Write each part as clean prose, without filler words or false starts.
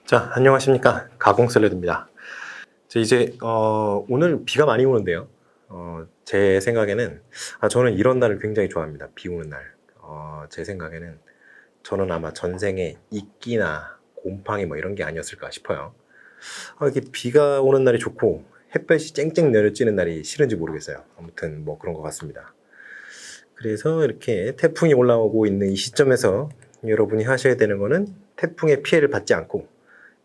자, 안녕하십니까. 가공샐러드입니다. 이제 오늘 비가 많이 오는데요. 제 생각에는 저는 이런 날을 굉장히 좋아합니다. 비 오는 날. 제 생각에는 저는 아마 전생에 이끼나 곰팡이 뭐 이런 게 아니었을까 싶어요. 이게 비가 오는 날이 좋고 햇볕이 쨍쨍 내려지는 날이 싫은지 모르겠어요. 아무튼 뭐 그런 것 같습니다. 그래서 이렇게 태풍이 올라오고 있는 이 시점에서 여러분이 하셔야 되는 거는 태풍의 피해를 받지 않고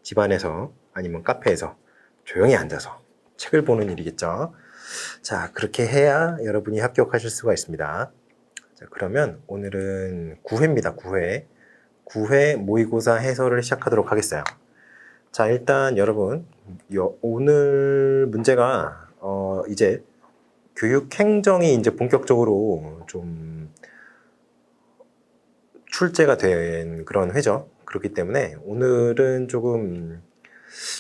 집안에서 아니면 카페에서 조용히 앉아서 책을 보는 일이겠죠. 자, 그렇게 해야 여러분이 합격하실 수가 있습니다. 자, 그러면 오늘은 9회입니다. 9회. 9회 모의고사 해설을 시작하도록 하겠어요. 자, 일단 여러분, 오늘 문제가 이제 교육행정이 이제 본격적으로 좀 출제가 된 그런 회죠. 그렇기 때문에 오늘은 조금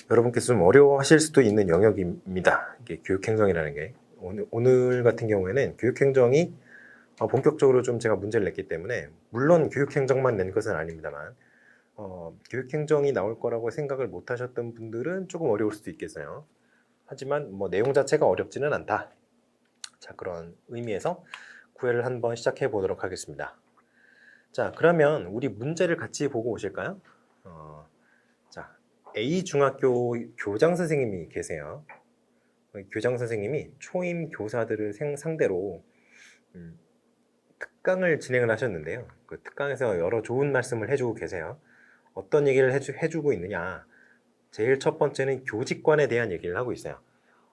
여러분께서 좀 어려워하실 수도 있는 영역입니다. 이게 교육행정이라는 게. 오늘 같은 경우에는 교육행정이 본격적으로 좀 제가 문제를 냈기 때문에, 물론 교육행정만 낸 것은 아닙니다만, 교육행정이 나올 거라고 생각을 못 하셨던 분들은 조금 어려울 수도 있겠어요. 하지만 뭐 내용 자체가 어렵지는 않다. 자, 그런 의미에서 구회를 한번 시작해 보도록 하겠습니다. 자, 그러면 우리 문제를 같이 보고 오실까요? 자, A중학교 교장 선생님이 계세요. 교장 선생님이 초임 교사들을 상대로 특강을 진행을 하셨는데요. 그 특강에서 여러 좋은 말씀을 해주고 계세요. 어떤 얘기를 해주고 있느냐. 제일 첫 번째는 교직관에 대한 얘기를 하고 있어요.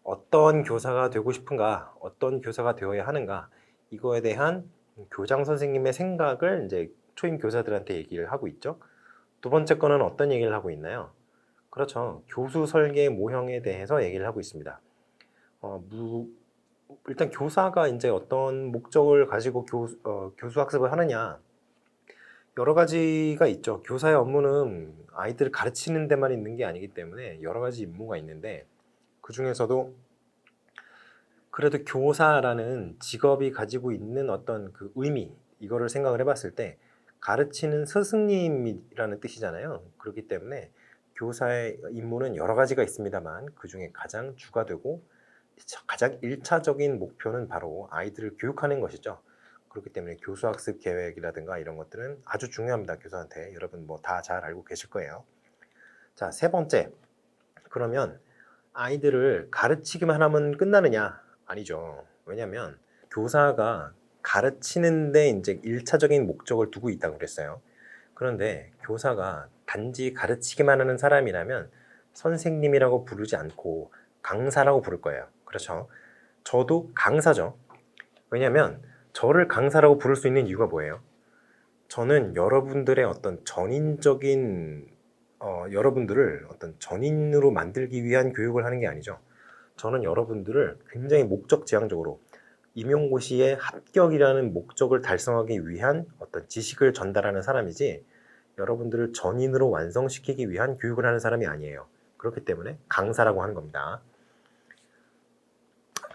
어떤 교사가 되고 싶은가, 어떤 교사가 되어야 하는가, 이거에 대한 교장 선생님의 생각을 이제 초임 교사들한테 얘기를 하고 있죠. 두 번째 거는 어떤 얘기를 하고 있나요? 그렇죠. 교수 설계 모형에 대해서 얘기를 하고 있습니다. 일단 교사가 이제 어떤 목적을 가지고 교수 학습을 하느냐, 여러 가지가 있죠. 교사의 업무는 아이들을 가르치는 데만 있는 게 아니기 때문에 여러 가지 임무가 있는데, 그 중에서도 그래도 교사라는 직업이 가지고 있는 어떤 그 의미, 이거를 생각을 해봤을 때 가르치는 스승님이라는 뜻이잖아요. 그렇기 때문에 교사의 임무는 여러 가지가 있습니다만, 그 중에 가장 주가 되고 가장 1차적인 목표는 바로 아이들을 교육하는 것이죠. 그렇기 때문에 교수학습 계획이라든가 이런 것들은 아주 중요합니다. 교사한테. 여러분 뭐 다 잘 알고 계실 거예요. 자, 세 번째. 그러면 아이들을 가르치기만 하면 끝나느냐? 아니죠. 왜냐하면 교사가 가르치는데 이제 1차적인 목적을 두고 있다고 그랬어요. 그런데 교사가 단지 가르치기만 하는 사람이라면 선생님이라고 부르지 않고 강사라고 부를 거예요. 그렇죠. 저도 강사죠. 왜냐하면 저를 강사라고 부를 수 있는 이유가 뭐예요? 저는 여러분들의 어떤 전인적인 여러분들을 어떤 전인으로 만들기 위한 교육을 하는 게 아니죠. 저는 여러분들을 굉장히 목적지향적으로 임용고시의 합격이라는 목적을 달성하기 위한 어떤 지식을 전달하는 사람이지, 여러분들을 전인으로 완성시키기 위한 교육을 하는 사람이 아니에요. 그렇기 때문에 강사라고 하는 겁니다.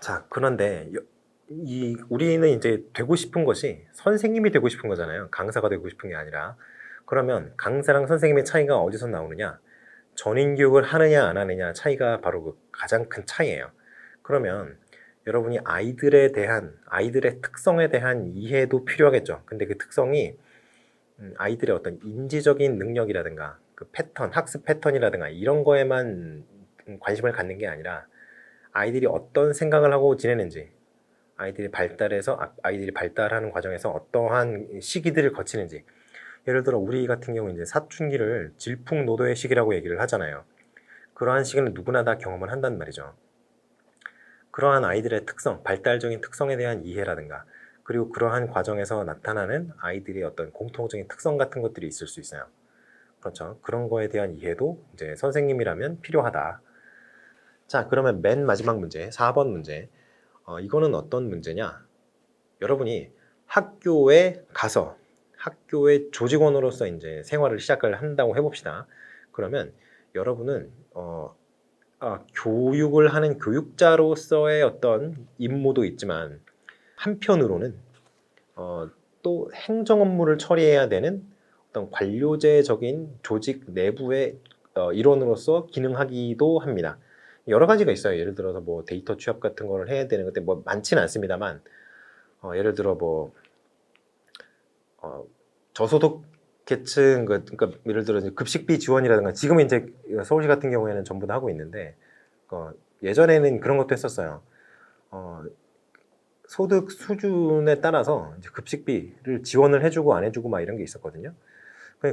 자, 그런데 우리는 이제 되고 싶은 것이 선생님이 되고 싶은 거잖아요. 강사가 되고 싶은 게 아니라. 그러면 강사랑 선생님의 차이가 어디서 나오느냐? 전인 교육을 하느냐 안 하느냐 차이가 바로 그 가장 큰 차이예요. 그러면 여러분이 아이들의 특성에 대한 이해도 필요하겠죠. 근데 그 특성이 아이들의 어떤 인지적인 능력이라든가 그 패턴, 학습 패턴이라든가 이런 거에만 관심을 갖는 게 아니라, 아이들이 어떤 생각을 하고 지내는지, 아이들이 발달하는 과정에서 어떠한 시기들을 거치는지. 예를 들어 우리 같은 경우 이제 사춘기를 질풍노도의 시기라고 얘기를 하잖아요. 그러한 시기는 누구나 다 경험을 한단 말이죠. 그러한 아이들의 특성, 발달적인 특성에 대한 이해라든가, 그리고 그러한 과정에서 나타나는 아이들의 어떤 공통적인 특성 같은 것들이 있을 수 있어요. 그렇죠. 그런 거에 대한 이해도 이제 선생님이라면 필요하다. 자, 그러면 맨 마지막 문제, 4번 문제. 이거는 어떤 문제냐? 여러분이 학교에 가서 학교의 조직원으로서 이제 생활을 시작을 한다고 해봅시다. 그러면 여러분은 교육을 하는 교육자로서의 어떤 임무도 있지만, 한편으로는 또 행정 업무를 처리해야 되는 어떤 관료제적인 조직 내부의 일원으로서 기능하기도 합니다. 여러 가지가 있어요. 예를 들어서 뭐 데이터 취합 같은 거를 해야 되는 것들 뭐 많지는 않습니다만, 예를 들어 뭐 저소득 계층 그러니까 예를 들어 이제 급식비 지원이라든가, 지금 이제 서울시 같은 경우에는 전부 다 하고 있는데, 예전에는 그런 것도 했었어요. 소득 수준에 따라서 이제 급식비를 지원을 해주고 안 해주고 막 이런 게 있었거든요.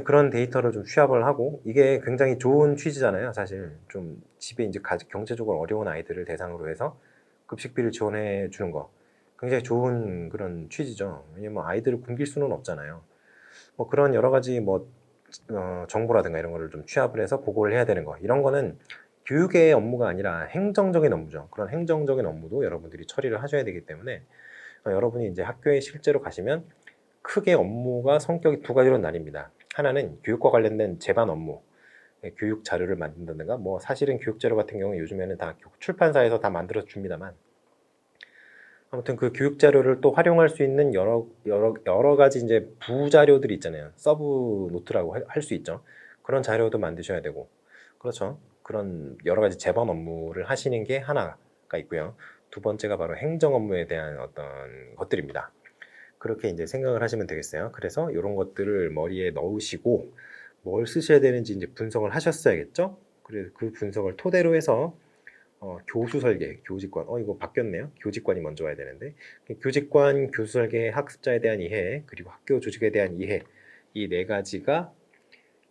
그런 데이터를 좀 취합을 하고, 이게 굉장히 좋은 취지잖아요. 사실 좀 집에 이제 경제적으로 어려운 아이들을 대상으로 해서 급식비를 지원해 주는 거 굉장히 좋은 그런 취지죠. 왜냐면 아이들을 굶길 수는 없잖아요. 뭐 그런 여러 가지 뭐 정보라든가 이런 거를 좀 취합을 해서 보고를 해야 되는 거, 이런 거는 교육의 업무가 아니라 행정적인 업무죠. 그런 행정적인 업무도 여러분들이 처리를 하셔야 되기 때문에, 여러분이 이제 학교에 실제로 가시면 크게 업무가 성격이 두 가지로 나뉩니다. 하나는 교육과 관련된 제반 업무, 교육 자료를 만든다든가, 뭐 사실은 교육 자료 같은 경우 요즘에는 다 출판사에서 다 만들어 줍니다만, 아무튼 그 교육 자료를 또 활용할 수 있는 여러 가지 이제 부자료들이 있잖아요. 서브 노트라고 할 수 있죠. 그런 자료도 만드셔야 되고, 그렇죠. 그런 여러 가지 제반 업무를 하시는 게 하나가 있고요. 두 번째가 바로 행정 업무에 대한 어떤 것들입니다. 그렇게 이제 생각을 하시면 되겠어요. 그래서 이런 것들을 머리에 넣으시고 뭘 쓰셔야 되는지 이제 분석을 하셨어야겠죠. 그래서 그 분석을 토대로 해서 교수 설계, 교직관, 이거 바뀌었네요. 교직관이 먼저 와야 되는데, 교직관, 교수 설계, 학습자에 대한 이해, 그리고 학교 조직에 대한 이해, 이 네 가지가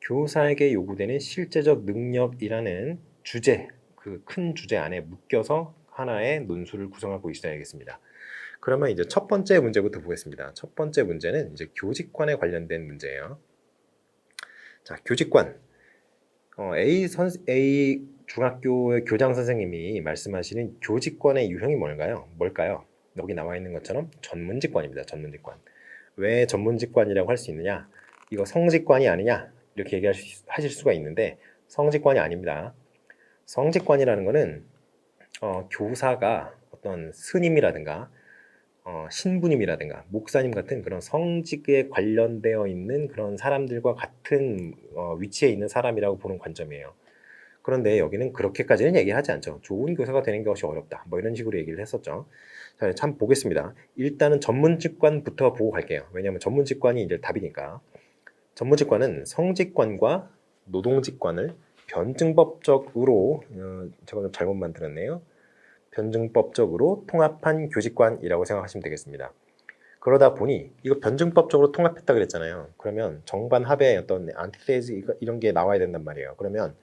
교사에게 요구되는 실제적 능력이라는 주제, 그 큰 주제 안에 묶여서 하나의 논술을 구성하고 있어야겠습니다. 그러면 이제 첫 번째 문제부터 보겠습니다. 첫 번째 문제는 이제 교직관에 관련된 문제예요. 자, 교직관. A 중학교의 교장 선생님이 말씀하시는 교직관의 유형이 뭘까요? 여기 나와 있는 것처럼 전문직관입니다. 전문직관. 왜 전문직관이라고 할 수 있느냐? 이거 성직관이 아니냐? 이렇게 얘기하실 수가 있는데, 성직관이 아닙니다. 성직관이라는 거는 교사가 어떤 스님이라든가 신부님이라든가 목사님 같은 그런 성직에 관련되어 있는 그런 사람들과 같은 위치에 있는 사람이라고 보는 관점이에요. 그런데 여기는 그렇게까지는 얘기하지 않죠. 좋은 교사가 되는 것이 어렵다, 뭐 이런 식으로 얘기를 했었죠. 자, 참 보겠습니다. 일단은 전문직관부터 보고 갈게요. 왜냐하면 전문직관이 이제 답이니까. 전문직관은 성직관과 노동직관을 변증법적으로 제가 잘못 만들었네요. 변증법적으로 통합한 교직관이라고 생각하시면 되겠습니다. 그러다 보니 이거 변증법적으로 통합했다 그랬잖아요. 그러면 정반 합의 어떤 안티테이즈 이런 게 나와야 된단 말이에요. 그러면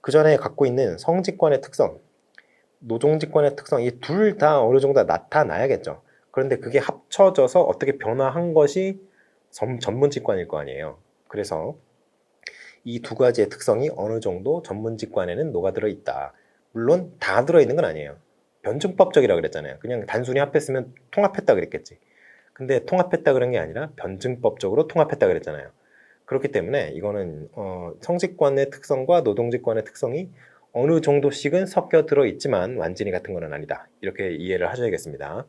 그 전에 갖고 있는 성직관의 특성, 노동직관의 특성, 이 둘 다 어느 정도 나타나야겠죠. 그런데 그게 합쳐져서 어떻게 변화한 것이 전문직관일 거 아니에요. 그래서 이 두 가지의 특성이 어느 정도 전문직관에는 녹아들어 있다. 물론 다 들어있는 건 아니에요. 변증법적이라고 그랬잖아요. 그냥 단순히 합했으면 통합했다 그랬겠지. 근데 통합했다 그런 게 아니라 변증법적으로 통합했다 그랬잖아요. 그렇기 때문에 이거는 성직관의 특성과 노동직관의 특성이 어느 정도씩은 섞여 들어 있지만 완전히 같은 건 아니다. 이렇게 이해를 하셔야겠습니다.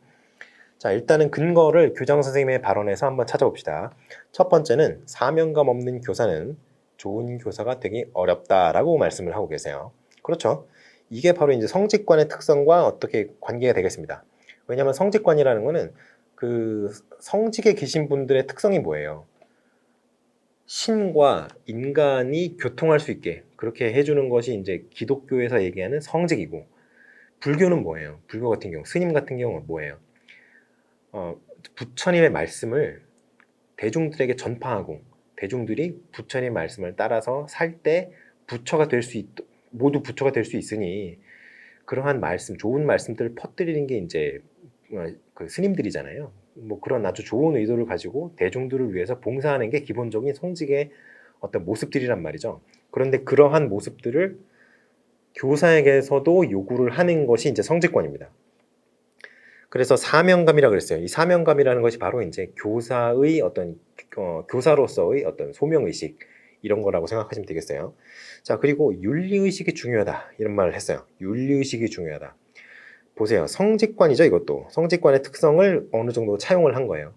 자, 일단은 근거를 교장 선생님의 발언에서 한번 찾아봅시다. 첫 번째는 사명감 없는 교사는 좋은 교사가 되기 어렵다라고 말씀을 하고 계세요. 그렇죠. 이게 바로 이제 성직관의 특성과 어떻게 관계가 되겠습니다. 왜냐하면 성직관이라는 거는 그 성직에 계신 분들의 특성이 뭐예요? 신과 인간이 교통할 수 있게 그렇게 해주는 것이 이제 기독교에서 얘기하는 성직이고, 불교는 뭐예요? 불교 같은 경우, 스님 같은 경우는 뭐예요? 부처님의 말씀을 대중들에게 전파하고, 대중들이 부처님 말씀을 따라서 살 때 부처가 될 수 모두 부처가 될 수 있으니, 그러한 말씀, 좋은 말씀들을 퍼뜨리는 게 이제 그 스님들이잖아요. 뭐 그런 아주 좋은 의도를 가지고 대중들을 위해서 봉사하는 게 기본적인 성직의 어떤 모습들이란 말이죠. 그런데 그러한 모습들을 교사에게서도 요구를 하는 것이 이제 성직관입니다. 그래서 사명감이라고 그랬어요. 이 사명감이라는 것이 바로 이제 교사의 어떤 교사로서의 어떤 소명의식, 이런 거라고 생각하시면 되겠어요. 자, 그리고 윤리의식이 중요하다, 이런 말을 했어요. 윤리의식이 중요하다. 보세요. 성직관이죠, 이것도. 성직관의 특성을 어느 정도 차용을 한 거예요.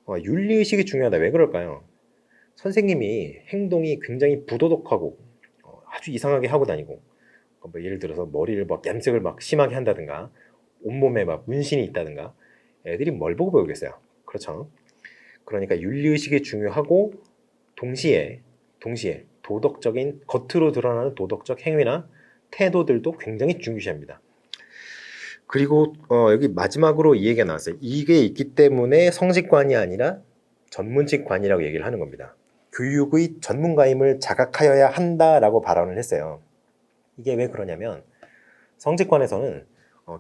윤리의식이 중요하다. 왜 그럴까요? 선생님이 행동이 굉장히 부도덕하고 아주 이상하게 하고 다니고, 뭐 예를 들어서 머리를 막 염색을 막 심하게 한다든가, 온몸에 막 문신이 있다든가, 애들이 뭘 보고 배우겠어요. 그렇죠. 그러니까 윤리의식이 중요하고, 동시에 도덕적인, 겉으로 드러나는 도덕적 행위나 태도들도 굉장히 중요시합니다. 그리고 여기 마지막으로 이 얘기가 나왔어요. 이게 있기 때문에 성직관이 아니라 전문직관이라고 얘기를 하는 겁니다. 교육의 전문가임을 자각하여야 한다라고 발언을 했어요. 이게 왜 그러냐면 성직관에서는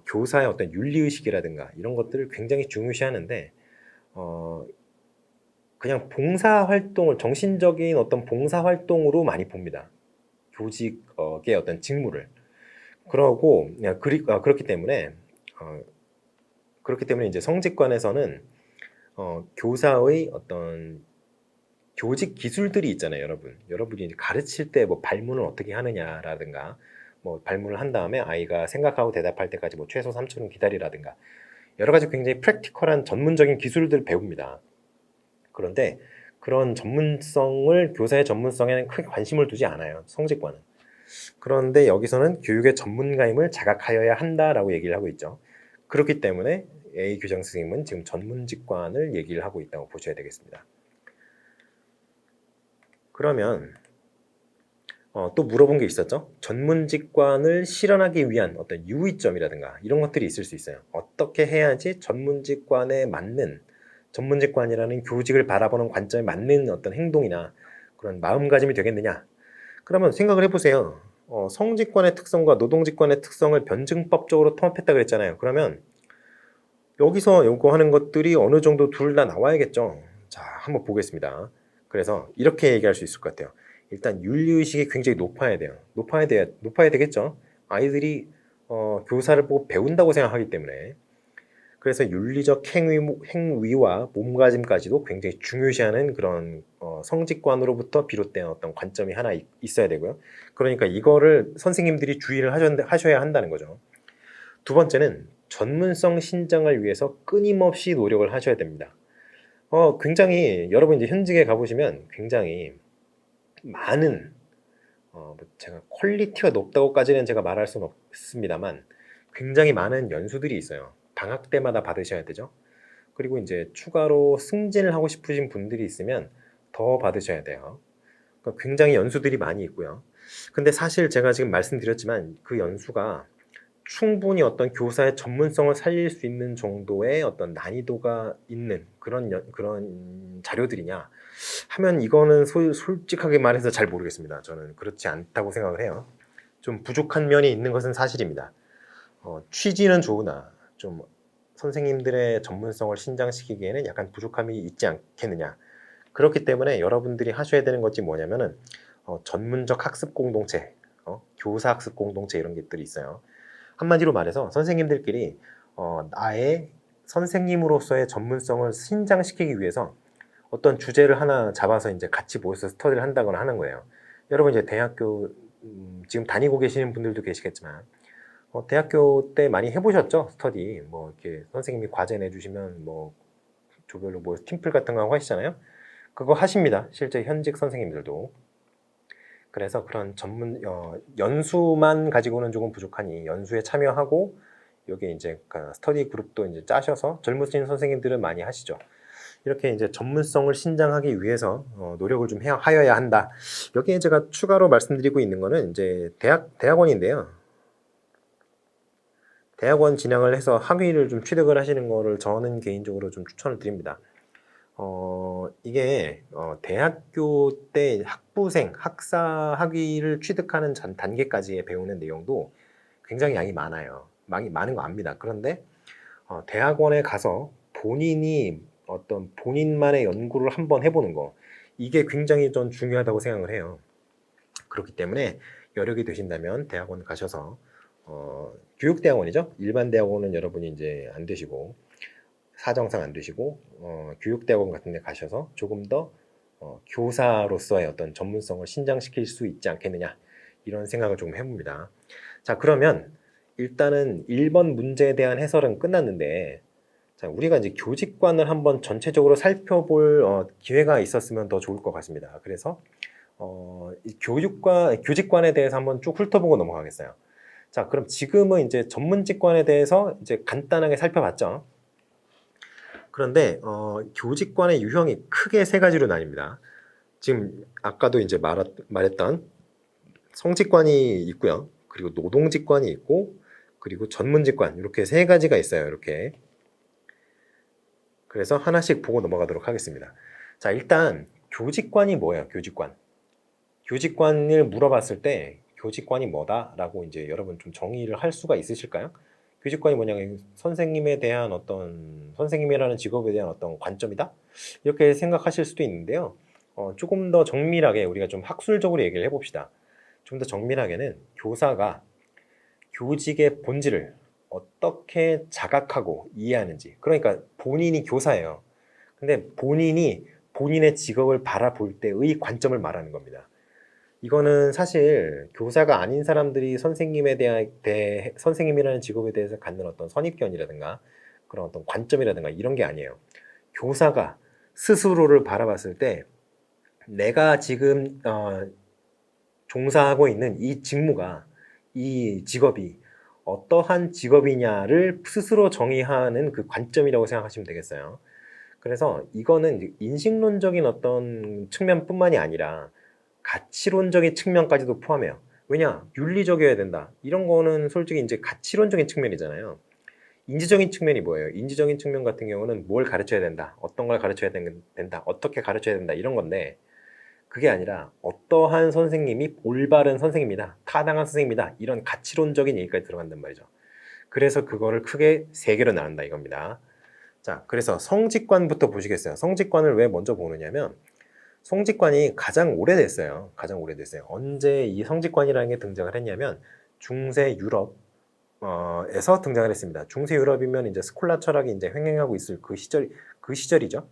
교사의 어떤 윤리의식이라든가 이런 것들을 굉장히 중요시하는데 그냥 봉사활동을, 정신적인 어떤 봉사활동으로 많이 봅니다. 교직의 어떤 직무를. 그렇기 때문에 이제 성직관에서는 교사의 어떤 교직 기술들이 있잖아요, 여러분. 여러분이 이제 가르칠 때 뭐 발문을 어떻게 하느냐라든가, 뭐 발문을 한 다음에 아이가 생각하고 대답할 때까지 뭐 최소 3초는 기다리라든가, 여러 가지 굉장히 프랙티컬한 전문적인 기술들을 배웁니다. 그런데 그런 전문성을, 교사의 전문성에는 크게 관심을 두지 않아요, 성직관은. 그런데 여기서는 교육의 전문가임을 자각하여야 한다라고 얘기를 하고 있죠. 그렇기 때문에 A 교장 선생님은 지금 전문직관을 얘기를 하고 있다고 보셔야 되겠습니다. 그러면 또 물어본 게 있었죠. 전문직관을 실현하기 위한 어떤 유의점이라든가 이런 것들이 있을 수 있어요. 어떻게 해야지 전문직관에 맞는, 전문직관이라는 교직을 바라보는 관점에 맞는 어떤 행동이나 그런 마음가짐이 되겠느냐. 그러면 생각을 해보세요. 성직관의 특성과 노동직관의 특성을 변증법적으로 통합했다 그랬잖아요. 그러면 여기서 요구하는 것들이 어느 정도 둘 다 나와야겠죠. 자, 한번 보겠습니다. 그래서 이렇게 얘기할 수 있을 것 같아요. 일단 윤리의식이 굉장히 높아야 돼요. 높아야 되겠죠. 아이들이 교사를 보고 배운다고 생각하기 때문에. 그래서 윤리적 행위와 몸가짐까지도 굉장히 중요시하는 그런 성직관으로부터 비롯된 어떤 관점이 하나 있어야 되고요. 그러니까 이거를 선생님들이 주의를 하셔야 한다는 거죠. 두 번째는 전문성 신장을 위해서 끊임없이 노력을 하셔야 됩니다. 굉장히 여러분 이제 현직에 가보시면 굉장히 많은 제가 퀄리티가 높다고까지는 제가 말할 수는 없습니다만 굉장히 많은 연수들이 있어요. 방학 때마다 받으셔야 되죠. 그리고 이제 추가로 승진을 하고 싶으신 분들이 있으면 더 받으셔야 돼요. 그러니까 굉장히 연수들이 많이 있고요. 근데 사실 제가 지금 말씀드렸지만 그 연수가 충분히 어떤 교사의 전문성을 살릴 수 있는 정도의 어떤 난이도가 있는 그런 자료들이냐 하면 이거는 솔직하게 말해서 잘 모르겠습니다. 저는 그렇지 않다고 생각을 해요. 좀 부족한 면이 있는 것은 사실입니다. 취지는 좋으나 좀 선생님들의 전문성을 신장시키기에는 약간 부족함이 있지 않겠느냐. 그렇기 때문에 여러분들이 하셔야 되는 것이 뭐냐면은 전문적 학습 공동체, 교사 학습 공동체 이런 것들이 있어요. 한마디로 말해서 선생님들끼리 나의 선생님으로서의 전문성을 신장시키기 위해서 어떤 주제를 하나 잡아서 이제 같이 모여서 스터디를 한다거나 하는 거예요. 여러분 이제 대학교 지금 다니고 계시는 분들도 계시겠지만 대학교 때 많이 해보셨죠? 스터디 뭐 이렇게 선생님이 과제 내주시면 뭐 조별로 뭐 팀플 같은 거 하고 하시잖아요. 그거 하십니다. 실제 현직 선생님들도. 그래서 그런 전문 연수만 가지고는 조금 부족하니 연수에 참여하고 여기 이제 스터디 그룹도 이제 짜셔서 젊으신 선생님들은 많이 하시죠. 이렇게 이제 전문성을 신장하기 위해서 노력을 좀 하여야 한다. 여기에 제가 추가로 말씀드리고 있는 거는 이제 대학원인데요. 대학원 진학을 해서 학위를 좀 취득을 하시는 거를 저는 개인적으로 좀 추천을 드립니다. 이게 대학교 때 학사 학위를 취득하는 단계까지의 배우는 내용도 굉장히 양이 많아요. 많은 거 압니다. 그런데 대학원에 가서 본인이 어떤 본인만의 연구를 한번 해보는 거, 이게 굉장히 좀 중요하다고 생각을 해요. 그렇기 때문에 여력이 되신다면 대학원 가셔서 교육대학원이죠. 일반 대학원은 여러분이 이제 안 되시고 사정상 안 되시고 교육대학원 같은 데 가셔서 조금 더 교사로서의 어떤 전문성을 신장시킬 수 있지 않겠느냐, 이런 생각을 좀 해봅니다. 자, 그러면 일단은 1번 문제에 대한 해설은 끝났는데, 자, 우리가 이제 교직관을 한번 전체적으로 살펴볼 기회가 있었으면 더 좋을 것 같습니다. 그래서 이 교직관에 대해서 한번 쭉 훑어보고 넘어가겠어요. 자, 그럼 지금은 이제 전문직관에 대해서 이제 간단하게 살펴봤죠. 그런데 교직관의 유형이 크게 세 가지로 나뉩니다. 지금 아까도 이제 말했던 성직관이 있고요. 그리고 노동직관이 있고, 그리고 전문직관, 이렇게 세 가지가 있어요. 이렇게. 그래서 하나씩 보고 넘어가도록 하겠습니다. 자, 일단 교직관이 뭐예요? 교직관. 교직관을 물어봤을 때 교직관이 뭐다라고 이제 여러분 좀 정의를 할 수가 있으실까요? 교직관이 뭐냐면 선생님에 대한 선생님이라는 직업에 대한 어떤 관점이다? 이렇게 생각하실 수도 있는데요. 조금 더 정밀하게 우리가 좀 학술적으로 얘기를 해봅시다. 좀 더 정밀하게는 교사가 교직의 본질을 어떻게 자각하고 이해하는지. 그러니까 본인이 교사예요. 근데 본인이 본인의 직업을 바라볼 때의 관점을 말하는 겁니다. 이거는 사실 교사가 아닌 사람들이 선생님이라는 직업에 대해서 갖는 어떤 선입견이라든가 그런 어떤 관점이라든가 이런 게 아니에요. 교사가 스스로를 바라봤을 때 내가 지금 종사하고 있는 이 직무가, 이 직업이 어떠한 직업이냐를 스스로 정의하는 그 관점이라고 생각하시면 되겠어요. 그래서 이거는 인식론적인 어떤 측면뿐만이 아니라 가치론적인 측면까지도 포함해요. 왜냐? 윤리적이어야 된다. 이런 거는 솔직히 이제 가치론적인 측면이잖아요. 인지적인 측면이 뭐예요? 인지적인 측면 같은 경우는 뭘 가르쳐야 된다. 어떤 걸 가르쳐야 된다. 어떻게 가르쳐야 된다. 이런 건데 그게 아니라 어떠한 선생님이 올바른 선생님이다. 타당한 선생님이다. 이런 가치론적인 얘기까지 들어간단 말이죠. 그래서 그거를 크게 세 개로 나눈다 이겁니다. 자, 그래서 성직관부터 보시겠어요. 성직관을 왜 먼저 보느냐면 성직관이 가장 오래됐어요. 가장 오래됐어요. 언제 이 성직관이라는 게 등장을 했냐면 중세 유럽에서 등장을 했습니다. 중세 유럽이면 이제 스콜라 철학이 이제 횡행하고 있을 그 시절이죠.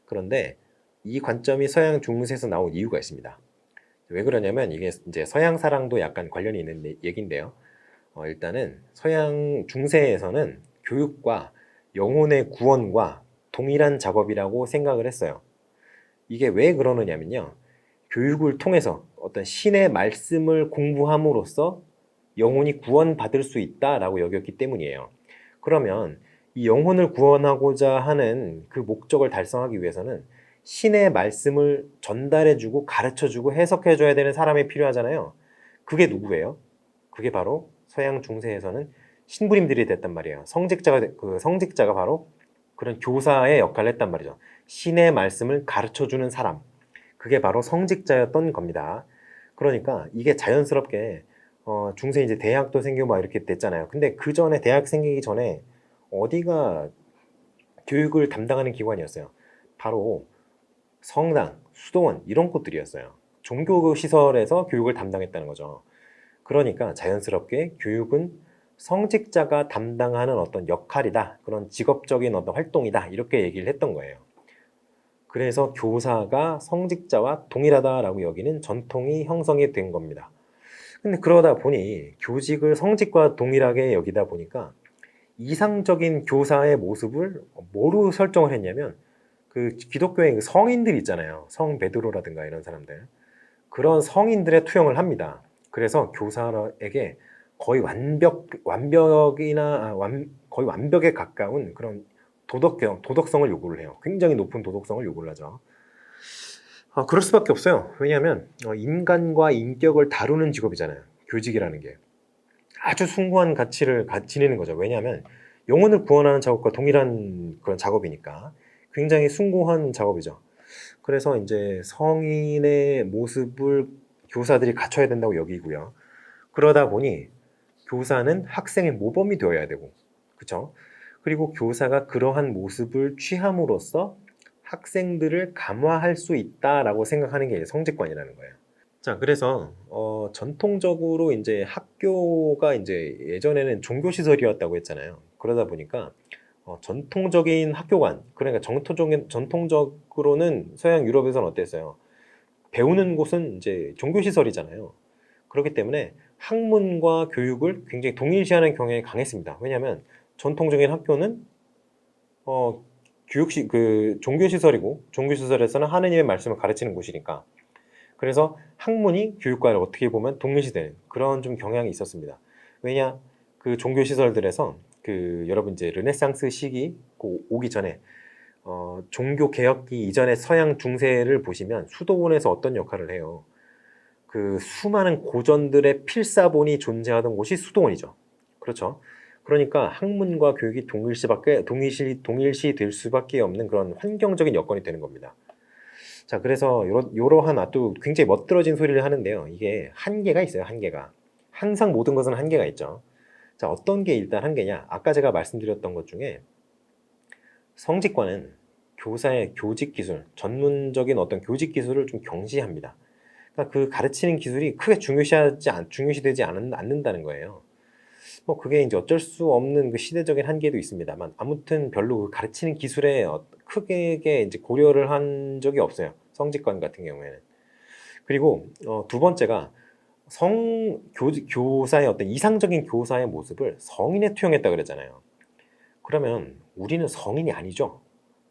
그런데 이 관점이 서양 중세에서 나온 이유가 있습니다. 왜 그러냐면 이게 이제 서양 사랑도 약간 관련이 있는 얘기인데요. 일단은 서양 중세에서는 교육과 영혼의 구원과 동일한 작업이라고 생각을 했어요. 이게 왜 그러느냐면요. 교육을 통해서 어떤 신의 말씀을 공부함으로써 영혼이 구원받을 수 있다라고 여겼기 때문이에요. 그러면 이 영혼을 구원하고자 하는 그 목적을 달성하기 위해서는 신의 말씀을 전달해주고 가르쳐주고 해석해줘야 되는 사람이 필요하잖아요. 그게 누구예요? 그게 바로 서양 중세에서는 신부님들이 됐단 말이에요. 성직자가 바로 그런 교사의 역할을 했단 말이죠. 신의 말씀을 가르쳐주는 사람. 그게 바로 성직자였던 겁니다. 그러니까 이게 자연스럽게 중세 이제 대학도 생기고 막 이렇게 됐잖아요. 근데 그 전에 대학 생기기 전에 어디가 교육을 담당하는 기관이었어요. 바로 성당, 수도원 이런 곳들이었어요. 종교 시설에서 교육을 담당했다는 거죠. 그러니까 자연스럽게 교육은 성직자가 담당하는 어떤 역할이다. 그런 직업적인 어떤 활동이다. 이렇게 얘기를 했던 거예요. 그래서 교사가 성직자와 동일하다라고 여기는 전통이 형성이 된 겁니다. 근데 그러다 보니 교직을 성직과 동일하게 여기다 보니까 이상적인 교사의 모습을 뭐로 설정을 했냐면 그 기독교의 그 성인들 있잖아요. 성 베드로라든가 이런 사람들. 그런 성인들의 투영을 합니다. 그래서 교사에게 거의 거의 완벽에 가까운 그런 도덕성을 요구를 해요. 굉장히 높은 도덕성을 요구를 하죠. 그럴 수밖에 없어요. 왜냐하면 인간과 인격을 다루는 직업이잖아요. 교직이라는 게. 아주 숭고한 가치를 지니는 거죠. 왜냐하면 영혼을 구원하는 작업과 동일한 그런 작업이니까 굉장히 숭고한 작업이죠. 그래서 이제 성인의 모습을 교사들이 갖춰야 된다고 여기고요. 그러다 보니 교사는 학생의 모범이 되어야 되고, 그렇죠? 그리고 교사가 그러한 모습을 취함으로써 학생들을 감화할 수 있다라고 생각하는 게 성직관이라는 거예요. 자, 그래서 전통적으로 이제 학교가 이제 예전에는 종교 시설이었다고 했잖아요. 그러다 보니까 전통적인 학교관, 그러니까 전통적으로는 서양 유럽에서는 어땠어요? 배우는 곳은 이제 종교 시설이잖아요. 그렇기 때문에 학문과 교육을 굉장히 동일시하는 경향이 강했습니다. 왜냐하면 전통적인 학교는 종교 시설이고 종교 시설에서는 하느님의 말씀을 가르치는 곳이니까. 그래서 학문이 교육과를 어떻게 보면 동일시되는 그런 좀 경향이 있었습니다. 왜냐, 그 종교 시설들에서 그 여러분 이제 르네상스 시기 오기 전에 종교 개혁기 이전의 서양 중세를 보시면 수도원에서 어떤 역할을 해요? 그 수많은 고전들의 필사본이 존재하던 곳이 수도원이죠. 그렇죠. 그러니까 학문과 교육이 동일시 될 수밖에 없는 그런 환경적인 여건이 되는 겁니다. 자, 그래서 요러한 또 굉장히 멋들어진 소리를 하는데요. 이게 한계가 있어요, 한계가. 항상 모든 것은 한계가 있죠. 자, 어떤 게 일단 한계냐? 아까 제가 말씀드렸던 것 중에 성직관은 교사의 교직 기술, 전문적인 어떤 교직 기술을 좀 경시합니다. 그러니까 그 가르치는 기술이 크게 중요시되지 않는다는 거예요. 뭐 그게 이제 어쩔 수 없는 그 시대적인 한계도 있습니다만 아무튼 별로 그 가르치는 기술에 크게 이제 고려를 한 적이 없어요. 성직관 같은 경우에는. 그리고 두 번째가 교사의 어떤 이상적인 교사의 모습을 성인에 투영했다 그랬잖아요. 그러면 우리는 성인이 아니죠.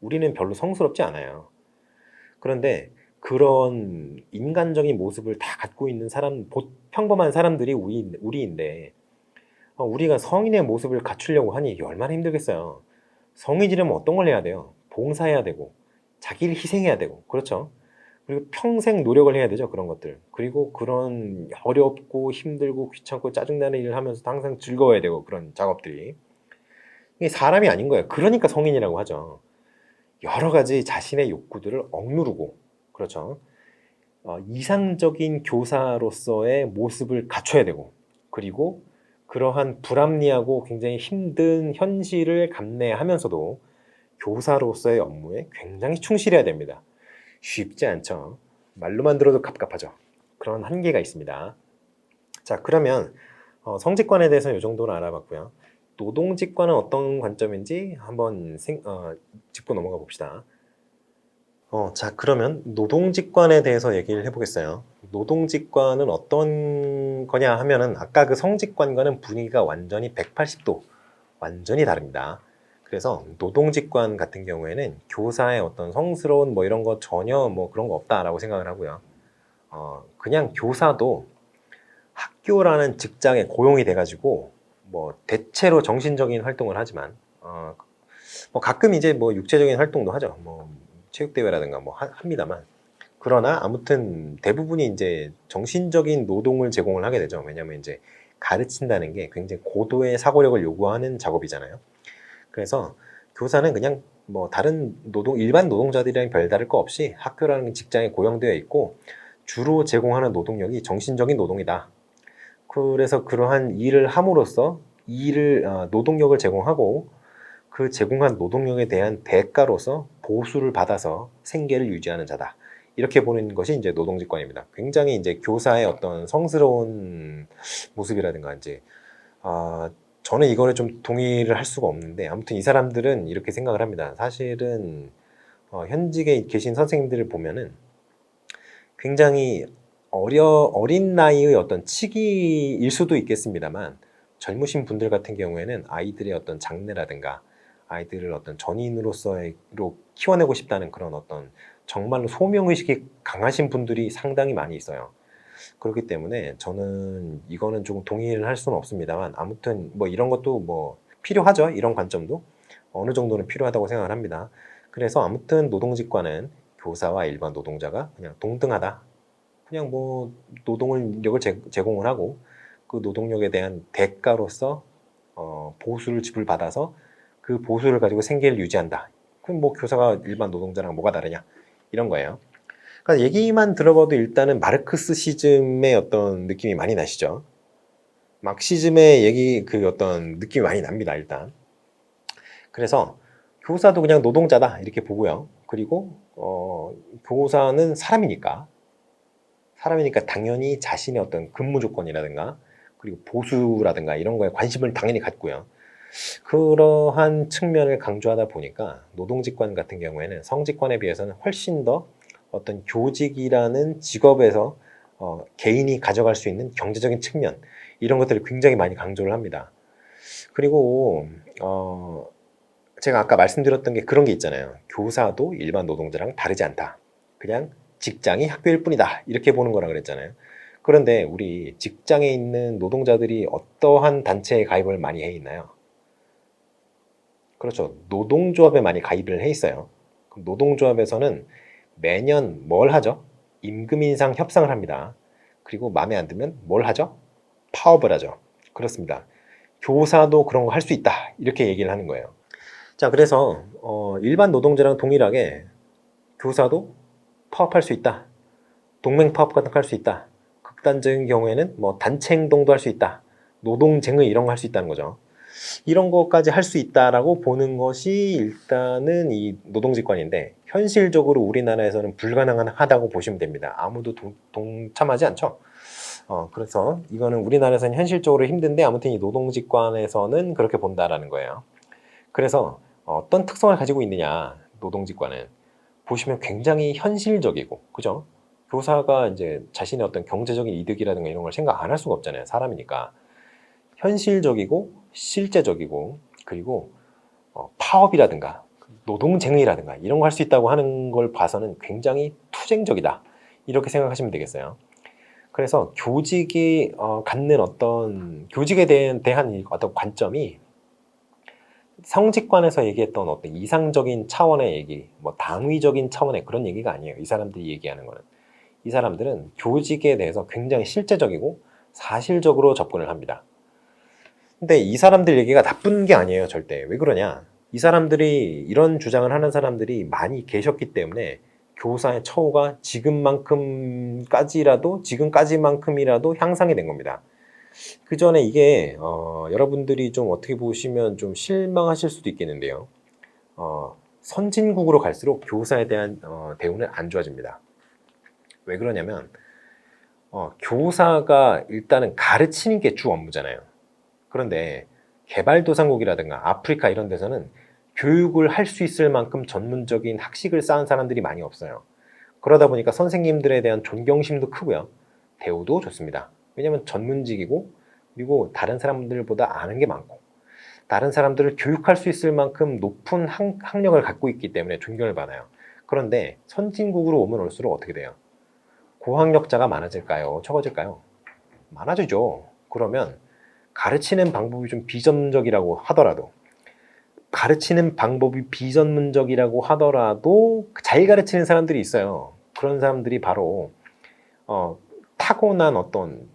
우리는 별로 성스럽지 않아요. 그런데 그런 인간적인 모습을 다 갖고 있는 평범한 사람들이 우리인데 우리가 성인의 모습을 갖추려고 하니 이게 얼마나 힘들겠어요. 성인이라면 어떤 걸 해야 돼요? 봉사해야 되고 자기를 희생해야 되고 그렇죠. 그리고 평생 노력을 해야 되죠. 그런 것들. 그리고 그런 어렵고 힘들고 귀찮고 짜증나는 일을 하면서도 항상 즐거워야 되고 그런 작업들이 이게 사람이 아닌 거예요. 그러니까 성인이라고 하죠. 여러 가지 자신의 욕구들을 억누르고 그렇죠. 이상적인 교사로서의 모습을 갖춰야 되고 그리고 그러한 불합리하고 굉장히 힘든 현실을 감내하면서도 교사로서의 업무에 굉장히 충실해야 됩니다. 쉽지 않죠. 말로만 들어도 갑갑하죠. 그런 한계가 있습니다. 자, 그러면 성직관에 대해서 이 정도로 알아봤고요. 노동직관은 어떤 관점인지 한번 짚고 넘어가 봅시다. 자, 그러면 노동직관에 대해서 얘기를 해보겠어요. 노동직관은 어떤 거냐 하면은 아까 그 성직관과는 분위기가 완전히 180도 완전히 다릅니다. 그래서 노동직관 같은 경우에는 교사의 어떤 성스러운 뭐 이런 거 전혀 뭐 그런 거 없다라고 생각을 하고요. 그냥 교사도 학교라는 직장에 고용이 돼가지고 뭐 대체로 정신적인 활동을 하지만 뭐 가끔 이제 뭐 육체적인 활동도 하죠. 뭐 체육대회라든가 뭐 합니다만 그러나 아무튼 대부분이 이제 정신적인 노동을 제공을 하게 되죠. 왜냐하면 이제 가르친다는 게 굉장히 고도의 사고력을 요구하는 작업이잖아요. 그래서 교사는 그냥 뭐 다른 일반 노동자들이랑 별다를 거 없이 학교라는 직장에 고용되어 있고 주로 제공하는 노동력이 정신적인 노동이다. 그래서 그러한 일을 함으로써 노동력을 제공하고 그 제공한 노동력에 대한 대가로서 보수를 받아서 생계를 유지하는 자다. 이렇게 보는 것이 이제 노동직관입니다. 굉장히 이제 교사의 어떤 성스러운 모습이라든가 이제 저는 이거를 좀 동의를 할 수가 없는데 아무튼 이 사람들은 이렇게 생각을 합니다. 사실은 현직에 계신 선생님들을 보면은 굉장히 어린 나이의 어떤 치기일 수도 있겠습니다만 젊으신 분들 같은 경우에는 아이들의 어떤 장래라든가 아이들을 어떤 전인으로서 키워내고 싶다는 그런 어떤 정말로 소명의식이 강하신 분들이 상당히 많이 있어요. 그렇기 때문에 저는 이거는 조금 동의를 할 수는 없습니다만 아무튼 뭐 이런 것도 뭐 필요하죠. 이런 관점도 어느 정도는 필요하다고 생각을 합니다. 그래서 아무튼 노동직관은 교사와 일반 노동자가 그냥 동등하다. 그냥 뭐 노동력을 제공을 하고 그 노동력에 대한 대가로서 보수를 지불받아서 그 보수를 가지고 생계를 유지한다. 그럼 뭐 교사가 일반 노동자랑 뭐가 다르냐 이런 거예요. 그러니까 얘기만 들어봐도 일단은 마르크스시즘의 어떤 느낌이 많이 나시죠. 막시즘의 그 어떤 느낌이 많이 납니다. 일단. 그래서 교사도 그냥 노동자다 이렇게 보고요. 그리고 교사는 사람이니까 당연히 자신의 어떤 근무 조건이라든가 그리고 보수라든가 이런 거에 관심을 당연히 갖고요. 그러한 측면을 강조하다 보니까 노동직관 같은 경우에는 성직관에 비해서는 훨씬 더 어떤 교직이라는 직업에서 개인이 가져갈 수 있는 경제적인 측면 이런 것들을 굉장히 많이 강조를 합니다. 그리고 제가 아까 말씀드렸던 게 그런 게 있잖아요. 교사도 일반 노동자랑 다르지 않다. 그냥 직장이 학교일 뿐이다. 이렇게 보는 거라 그랬잖아요. 그런데 우리 직장에 있는 노동자들이 어떠한 단체에 가입을 많이 해 있나요? 그렇죠. 노동조합에 많이 가입을 해 있어요. 그럼 노동조합에서는 매년 뭘 하죠? 임금 인상 협상을 합니다. 그리고 마음에 안 들면 뭘 하죠? 파업을 하죠. 그렇습니다. 교사도 그런 거 할 수 있다. 이렇게 얘기를 하는 거예요. 자, 그래서 일반 노동자랑 동일하게 교사도 파업할 수 있다. 동맹 파업 같은 거 할 수 있다. 극단적인 경우에는 뭐 단체 행동도 할 수 있다. 노동쟁의 이런 거 할 수 있다는 거죠. 이런 것까지 할 수 있다라고 보는 것이 일단은 이 노동직관인데 현실적으로 우리나라에서는 불가능하다고 보시면 됩니다. 아무도 동참하지 않죠. 그래서 이거는 우리나라에서는 현실적으로 힘든데 아무튼 이 노동직관에서는 그렇게 본다라는 거예요. 그래서 어떤 특성을 가지고 있느냐 노동직관은 보시면 굉장히 현실적이고 그죠? 교사가 이제 자신의 어떤 경제적인 이득이라든가 이런 걸 생각 안 할 수가 없잖아요. 사람이니까. 현실적이고 실제적이고 그리고 파업이라든가 노동쟁의라든가 이런 거 할 수 있다고 하는 걸 봐서는 굉장히 투쟁적이다. 이렇게 생각하시면 되겠어요. 그래서 교직이 갖는 어떤 교직에 대한 어떤 관점이 성직관에서 얘기했던 어떤 이상적인 차원의 얘기, 뭐 당위적인 차원의 그런 얘기가 아니에요. 이 사람들이 얘기하는 거는. 이 사람들은 교직에 대해서 굉장히 실제적이고 사실적으로 접근을 합니다. 근데 이 사람들 얘기가 나쁜 게 아니에요, 절대. 왜 그러냐? 이 사람들이 이런 주장을 하는 사람들이 많이 계셨기 때문에 교사의 처우가 지금까지만큼이라도 향상이 된 겁니다. 그 전에 이게 여러분들이 좀 어떻게 보시면 좀 실망하실 수도 있겠는데요. 선진국으로 갈수록 교사에 대한 대우는 안 좋아집니다. 왜 그러냐면 교사가 일단은 가르치는 게 주 업무잖아요. 그런데 개발도상국이라든가 아프리카 이런 데서는 교육을 할 수 있을 만큼 전문적인 학식을 쌓은 사람들이 많이 없어요. 그러다 보니까 선생님들에 대한 존경심도 크고요. 대우도 좋습니다. 왜냐하면 전문직이고 그리고 다른 사람들보다 아는 게 많고 다른 사람들을 교육할 수 있을 만큼 높은 학력을 갖고 있기 때문에 존경을 받아요. 그런데 선진국으로 오면 올수록 어떻게 돼요? 고학력자가 많아질까요? 적어질까요? 많아지죠. 그러면 가르치는 방법이 좀 비전문적이라고 하더라도 잘 가르치는 사람들이 있어요. 그런 사람들이 바로 타고난 어떤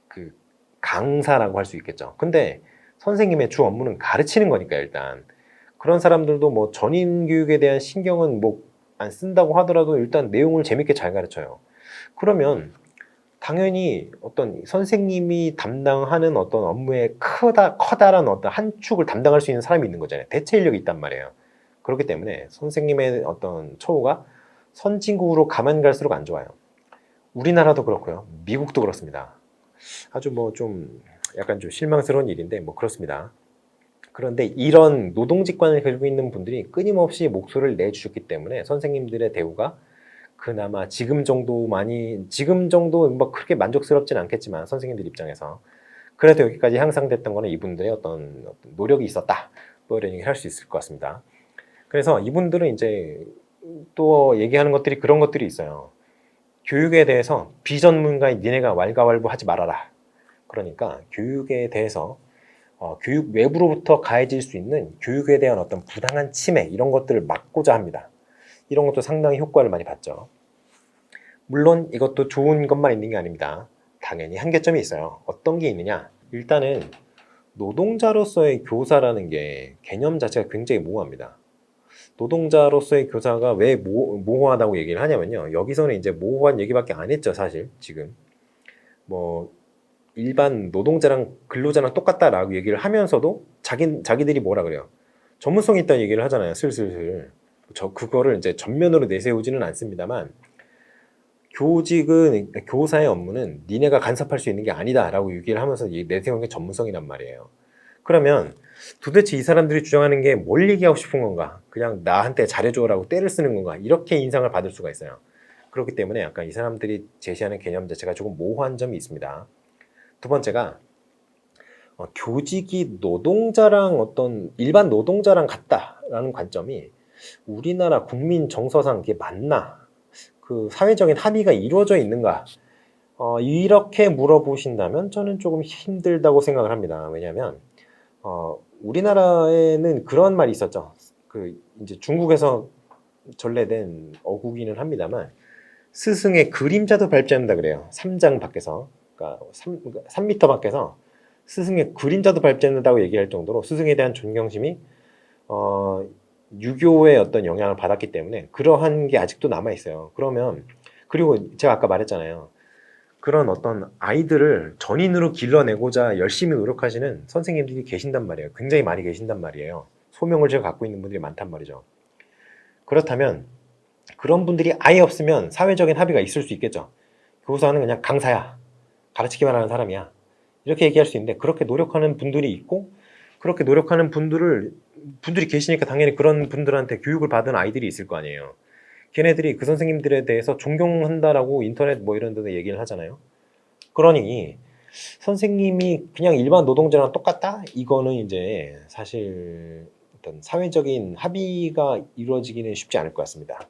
그 강사라고 할 수 있겠죠. 근데 선생님의 주 업무는 가르치는 거니까 일단 그런 사람들도 뭐 전인 교육에 대한 신경은 뭐 안 쓴다고 하더라도 일단 내용을 재밌게 잘 가르쳐요. 그러면 당연히 어떤 선생님이 담당하는 어떤 업무에 커다란 어떤 한 축을 담당할 수 있는 사람이 있는 거잖아요. 대체 인력이 있단 말이에요. 그렇기 때문에 선생님의 어떤 처우가 선진국으로 가면 갈수록 안 좋아요. 우리나라도 그렇고요. 미국도 그렇습니다. 아주 뭐 좀 약간 좀 실망스러운 일인데 뭐 그렇습니다. 그런데 이런 노동직관을 가지고 있는 분들이 끊임없이 목소리를 내주셨기 때문에 선생님들의 대우가 그나마 지금 정도 뭐 그렇게 만족스럽진 않겠지만 선생님들 입장에서 그래도 여기까지 향상됐던 거는 이분들의 어떤 노력이 있었다. 뭐 이런 얘기를 할 수 있을 것 같습니다. 그래서 이분들은 이제 또 얘기하는 것들이 그런 것들이 있어요. 교육에 대해서 비전문가인 니네가 왈가왈부하지 말아라. 그러니까 교육에 대해서 교육 외부로부터 가해질 수 있는 교육에 대한 어떤 부당한 침해 이런 것들을 막고자 합니다. 이런 것도 상당히 효과를 많이 봤죠. 물론 이것도 좋은 것만 있는 게 아닙니다. 당연히 한계점이 있어요. 어떤 게 있느냐? 일단은 노동자로서의 교사라는 게 개념 자체가 굉장히 모호합니다. 노동자로서의 교사가 왜 모호하다고 얘기를 하냐면요. 여기서는 이제 모호한 얘기밖에 안 했죠, 사실. 지금. 뭐 일반 노동자랑 근로자랑 똑같다라고 얘기를 하면서도 자기들이 뭐라 그래요? 전문성이 있다는 얘기를 하잖아요. 슬슬. 그거를 이제 전면으로 내세우지는 않습니다만 교사의 업무는 니네가 간섭할 수 있는 게 아니다라고 얘기를 하면서 내세우는 게 전문성이란 말이에요. 그러면 도대체 이 사람들이 주장하는 게 뭘 얘기하고 싶은 건가? 그냥 나한테 잘해줘라고 떼를 쓰는 건가? 이렇게 인상을 받을 수가 있어요. 그렇기 때문에 약간 이 사람들이 제시하는 개념 자체가 조금 모호한 점이 있습니다. 두 번째가 교직이 노동자랑 어떤 일반 노동자랑 같다라는 관점이 우리나라 국민 정서상 그게 맞나? 그 사회적인 합의가 이루어져 있는가? 이렇게 물어보신다면 저는 조금 힘들다고 생각을 합니다. 왜냐하면 우리나라에는 그런 말이 있었죠. 그 이제 중국에서 전래된 어구기는 합니다만 스승의 그림자도 밟지 않는다 그래요. 3장 밖에서, 그러니까 3m 밖에서 스승의 그림자도 밟지 않는다고 얘기할 정도로 스승에 대한 존경심이 유교의 어떤 영향을 받았기 때문에 그러한 게 아직도 남아 있어요. 그러면 그리고 제가 아까 말했잖아요. 그런 어떤 아이들을 전인으로 길러내고자 열심히 노력하시는 선생님들이 계신단 말이에요. 굉장히 많이 계신단 말이에요. 소명을 제가 갖고 있는 분들이 많단 말이죠. 그렇다면 그런 분들이 아예 없으면 사회적인 합의가 있을 수 있겠죠. 교사는 그냥 강사야. 가르치기만 하는 사람이야. 이렇게 얘기할 수 있는데 그렇게 노력하는 분들이 있고 그렇게 노력하는 분들이 계시니까 당연히 그런 분들한테 교육을 받은 아이들이 있을 거 아니에요. 걔네들이 그 선생님들에 대해서 존경한다라고 인터넷 뭐 이런 데서 얘기를 하잖아요. 그러니 선생님이 그냥 일반 노동자랑 똑같다? 이거는 이제 사실 어떤 사회적인 합의가 이루어지기는 쉽지 않을 것 같습니다.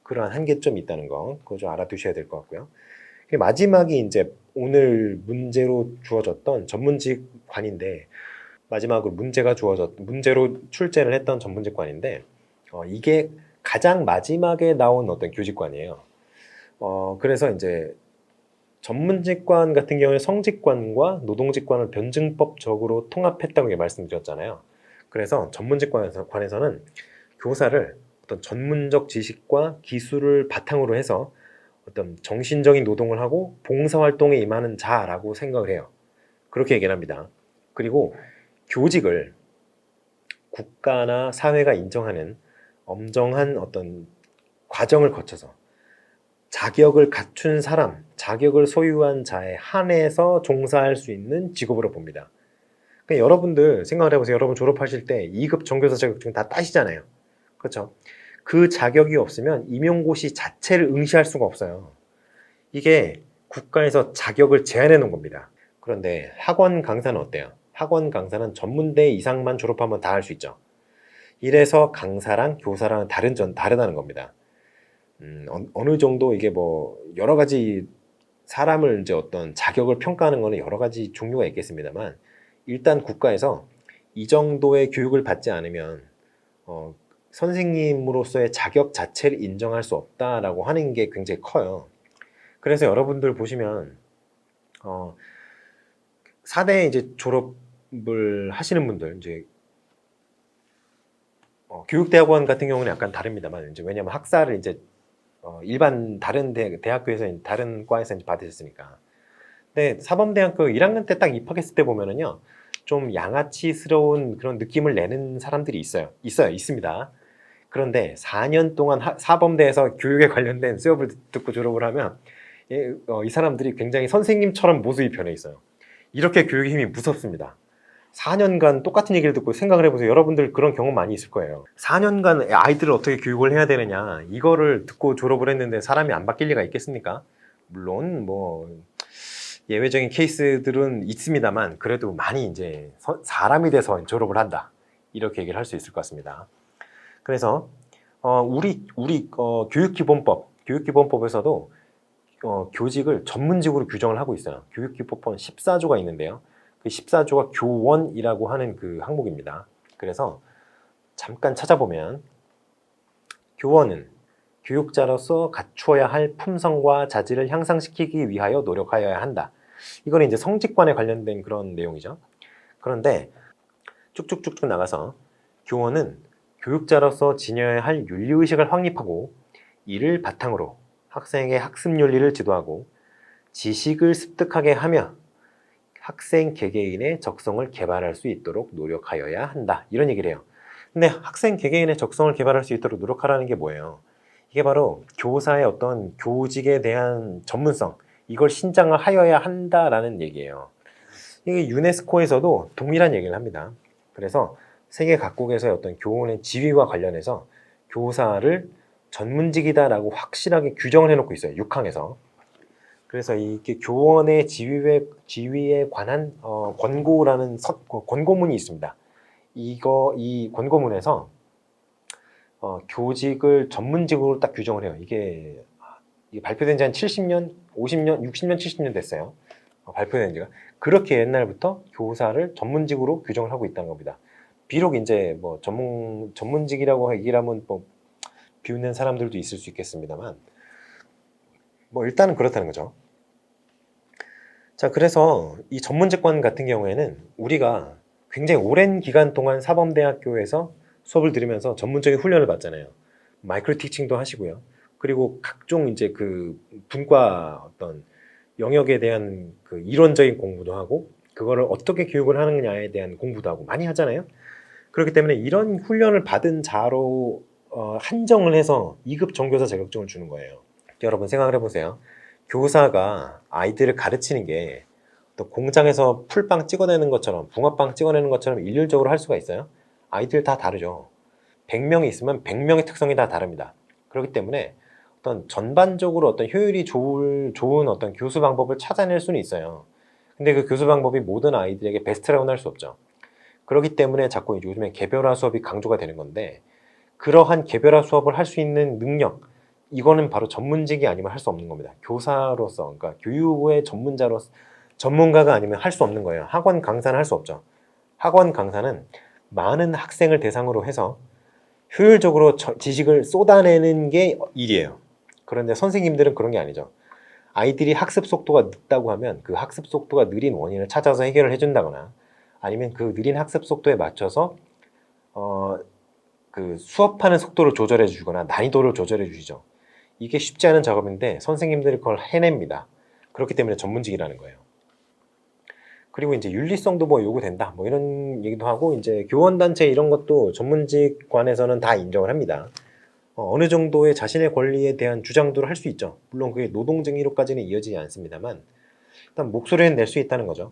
그러한 한계점이 있다는 거, 그거 좀 알아두셔야 될 것 같고요. 마지막이 이제 오늘 문제로 주어졌던 전문직관인데, 마지막으로 문제로 출제를 했던 전문직관인데, 이게 가장 마지막에 나온 어떤 교직관이에요. 그래서 이제 전문직관 같은 경우에 성직관과 노동직관을 변증법적으로 통합했다고 말씀드렸잖아요. 그래서 전문직관에서는 교사를 어떤 전문적 지식과 기술을 바탕으로 해서 어떤 정신적인 노동을 하고 봉사활동에 임하는 자라고 생각을 해요. 그렇게 얘기를 합니다. 그리고 교직을 국가나 사회가 인정하는 엄정한 어떤 과정을 거쳐서 자격을 갖춘 사람, 자격을 소유한 자에 한해서 종사할 수 있는 직업으로 봅니다. 그러니까 여러분들 생각을 해보세요. 여러분 졸업하실 때 2급 정교사 자격증 다 따시잖아요. 그렇죠? 그 자격이 없으면 임용고시 자체를 응시할 수가 없어요. 이게 국가에서 자격을 제한해 놓은 겁니다. 그런데 학원 강사는 어때요? 학원 강사는 전문대 이상만 졸업하면 다 할 수 있죠. 이래서 강사랑 교사랑 다르다는 겁니다. 어느 정도 이게 뭐 여러 가지 사람을 이제 어떤 자격을 평가하는 거는 여러 가지 종류가 있겠습니다만 일단 국가에서 이 정도의 교육을 받지 않으면 선생님으로서의 자격 자체를 인정할 수 없다라고 하는 게 굉장히 커요. 그래서 여러분들 보시면 4대 이제 졸업을 하시는 분들 이제 교육대학원 같은 경우는 약간 다릅니다만 이제 왜냐하면 학사를 이제 일반 다른 대학교에서 다른 과에서 이제 받으셨으니까. 근데 사범대학교 1학년 때 딱 입학했을 때 보면은요, 좀 양아치스러운 그런 느낌을 내는 사람들이 있습니다. 그런데 4년 동안 사범대에서 교육에 관련된 수업을 듣고 졸업을 하면 이 사람들이 굉장히 선생님처럼 모습이 변해 있어요. 이렇게 교육의 힘이 무섭습니다. 4년간 똑같은 얘기를 듣고 생각을 해보세요. 여러분들 그런 경험 많이 있을 거예요. 4년간 아이들을 어떻게 교육을 해야 되느냐, 이거를 듣고 졸업을 했는데 사람이 안 바뀔 리가 있겠습니까? 물론 뭐 예외적인 케이스들은 있습니다만 그래도 많이 이제 사람이 돼서 졸업을 한다, 이렇게 얘기를 할 수 있을 것 같습니다. 그래서 우리 교육기본법에서도 교직을 전문직으로 규정을 하고 있어요. 교육기본법 14조가 있는데요. 그 14조가 교원이라고 하는 그 항목입니다. 그래서 잠깐 찾아보면 교원은 교육자로서 갖추어야 할 품성과 자질을 향상시키기 위하여 노력하여야 한다. 이거는 이제 성직관에 관련된 그런 내용이죠. 그런데 쭉쭉쭉쭉 나가서 교원은 교육자로서 지녀야 할 윤리의식을 확립하고 이를 바탕으로 학생의 학습 윤리를 지도하고 지식을 습득하게 하며 학생 개개인의 적성을 개발할 수 있도록 노력하여야 한다, 이런 얘기를 해요. 근데 학생 개개인의 적성을 개발할 수 있도록 노력하라는 게 뭐예요? 이게 바로 교사의 어떤 교직에 대한 전문성, 이걸 신장을 하여야 한다라는 얘기예요. 이게 유네스코에서도 동일한 얘기를 합니다. 그래서 세계 각국에서의 어떤 교원의 지위와 관련해서 교사를 전문직이다라고 확실하게 규정을 해놓고 있어요. 6항에서. 그래서 이게 교원의 지위에 관한 권고라는 권고문이 있습니다. 이 권고문에서 교직을 전문직으로 딱 규정을 해요. 이게 이게 발표된 지 한 70년, 50년, 60년, 70년 됐어요. 발표된 지가. 그렇게 옛날부터 교사를 전문직으로 규정을 하고 있다는 겁니다. 비록 이제 뭐 전문직이라고 얘기를 하면 뭐 비웃는 사람들도 있을 수 있겠습니다만, 뭐 일단은 그렇다는 거죠. 자, 그래서 이 전문직관 같은 경우에는 우리가 굉장히 오랜 기간 동안 사범대학교에서 수업을 들으면서 전문적인 훈련을 받잖아요. 마이크로 티칭도 하시고요. 그리고 각종 이제 그 분과 어떤 영역에 대한 그 이론적인 공부도 하고, 그거를 어떻게 교육을 하느냐에 대한 공부도 하고 많이 하잖아요. 그렇기 때문에 이런 훈련을 받은 자로 한정을 해서 2급 정교사 자격증을 주는 거예요. 여러분 생각을 해보세요. 교사가 아이들을 가르치는 게 또 공장에서 풀빵 찍어내는 것처럼, 붕어빵 찍어내는 것처럼 일률적으로 할 수가 있어요? 아이들 다 다르죠. 100명이 있으면 100명의 특성이 다 다릅니다. 그렇기 때문에 어떤 전반적으로 어떤 효율이 좋은 어떤 교수 방법을 찾아낼 수는 있어요. 근데 그 교수 방법이 모든 아이들에게 베스트라고는 할 수 없죠. 그렇기 때문에 자꾸 요즘에 개별화 수업이 강조가 되는 건데, 그러한 개별화 수업을 할 수 있는 능력, 이거는 바로 전문직이 아니면 할 수 없는 겁니다. 교사로서, 그러니까 교육의 전문가가 아니면 할 수 없는 거예요. 학원 강사는 할 수 없죠. 학원 강사는 많은 학생을 대상으로 해서 효율적으로 지식을 쏟아내는 게 일이에요. 그런데 선생님들은 그런 게 아니죠. 아이들이 학습 속도가 늦다고 하면 그 학습 속도가 느린 원인을 찾아서 해결을 해준다거나, 아니면 그 느린 학습 속도에 맞춰서 그 수업하는 속도를 조절해 주거나 난이도를 조절해 주시죠. 이게 쉽지 않은 작업인데 선생님들이 그걸 해냅니다. 그렇기 때문에 전문직이라는 거예요. 그리고 이제 윤리성도 뭐 요구된다, 뭐 이런 얘기도 하고, 이제 교원단체 이런 것도 전문직관에서는 다 인정을 합니다. 어느 정도의 자신의 권리에 대한 주장도 할 수 있죠. 물론 그게 노동쟁의로까지는 이어지지 않습니다만 일단 목소리는 낼 수 있다는 거죠.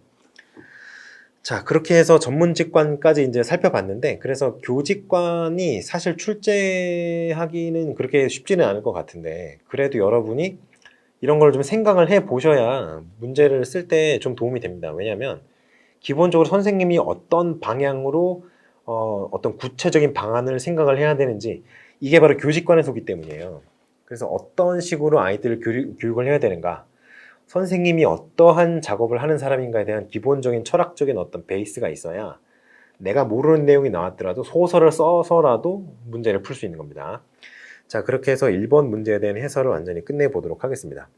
자, 그렇게 해서 전문직관까지 이제 살펴봤는데, 그래서 교직관이 사실 출제하기는 그렇게 쉽지는 않을 것 같은데, 그래도 여러분이 이런 걸 좀 생각을 해 보셔야 문제를 쓸 때 좀 도움이 됩니다. 왜냐하면 기본적으로 선생님이 어떤 방향으로 어떤 구체적인 방안을 생각을 해야 되는지, 이게 바로 교직관에 속기 때문이에요. 그래서 어떤 식으로 아이들을 교육을 해야 되는가, 선생님이 어떠한 작업을 하는 사람인가에 대한 기본적인 철학적인 어떤 베이스가 있어야 내가 모르는 내용이 나왔더라도 소설을 써서라도 문제를 풀 수 있는 겁니다. 자, 그렇게 해서 1번 문제에 대한 해설을 완전히 끝내보도록 하겠습니다.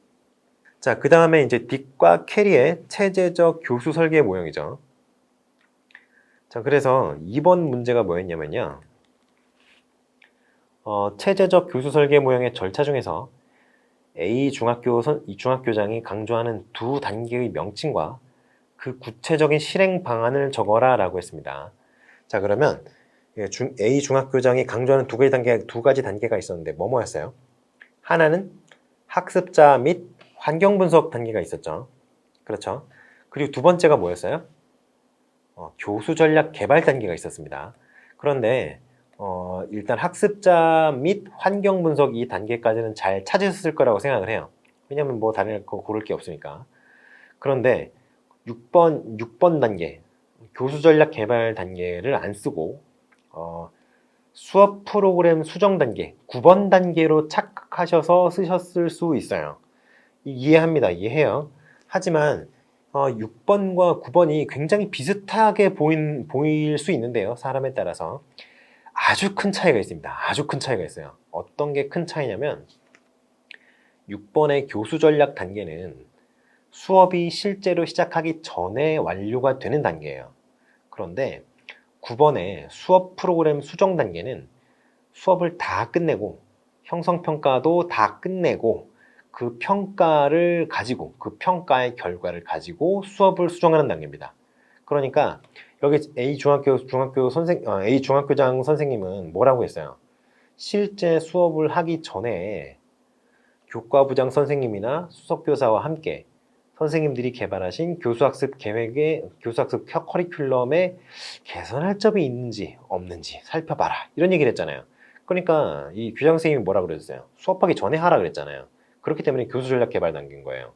자, 그 다음에 이제 딕과 캐리의 체제적 교수 설계 모형이죠. 자, 그래서 2번 문제가 뭐였냐면요. 체제적 교수 설계 모형의 절차 중에서 이 중학교장이 강조하는 두 단계의 명칭과 그 구체적인 실행 방안을 적어라 라고 했습니다. 자, 그러면 A 중학교장이 강조하는 두 가지 단계가 있었는데 뭐였어요? 하나는 학습자 및 환경 분석 단계가 있었죠. 그렇죠. 그리고 두 번째가 뭐였어요? 교수 전략 개발 단계가 있었습니다. 그런데 일단 학습자 및 환경 분석 이 단계까지는 잘 찾으셨을 거라고 생각을 해요. 왜냐면 뭐 다른 거 고를 게 없으니까. 그런데 6번 단계, 교수 전략 개발 단계를 안 쓰고 수업 프로그램 수정 단계, 9번 단계로 착각하셔서 쓰셨을 수 있어요. 이해합니다. 이해해요. 하지만 6번과 9번이 굉장히 비슷하게 보일 수 있는데요. 사람에 따라서 아주 큰 차이가 있습니다. 아주 큰 차이가 있어요. 어떤 게 큰 차이냐면 6번의 교수 전략 단계는 수업이 실제로 시작하기 전에 완료가 되는 단계예요. 그런데 9번의 수업 프로그램 수정 단계는 수업을 다 끝내고 형성평가도 다 끝내고 그 평가를 가지고, 그 평가의 결과를 가지고 수업을 수정하는 단계입니다. 그러니까 여기 A 중학교장 선생님은 뭐라고 했어요? 실제 수업을 하기 전에 교과부장 선생님이나 수석교사와 함께 선생님들이 개발하신 교수학습 계획의 교수학습 커리큘럼에 개선할 점이 있는지 없는지 살펴봐라, 이런 얘기를 했잖아요. 그러니까 이 교장 선생님이 뭐라 그랬어요? 수업하기 전에 하라 그랬잖아요. 그렇기 때문에 교수 전략 개발 단계인 거예요.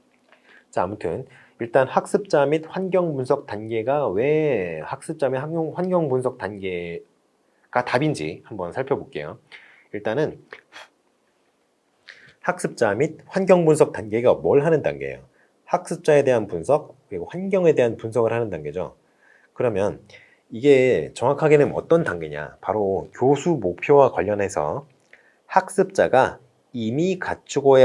자, 아무튼 일단 학습자 및 환경 분석 단계가 왜 학습자 및 환경 분석 단계가 답인지 한번 살펴볼게요. 일단은 학습자 및 환경 분석 단계가 뭘 하는 단계예요? 학습자에 대한 분석, 그리고 환경에 대한 분석을 하는 단계죠. 그러면 이게 정확하게는 어떤 단계냐? 바로 교수 목표와 관련해서 학습자가 이미 갖추고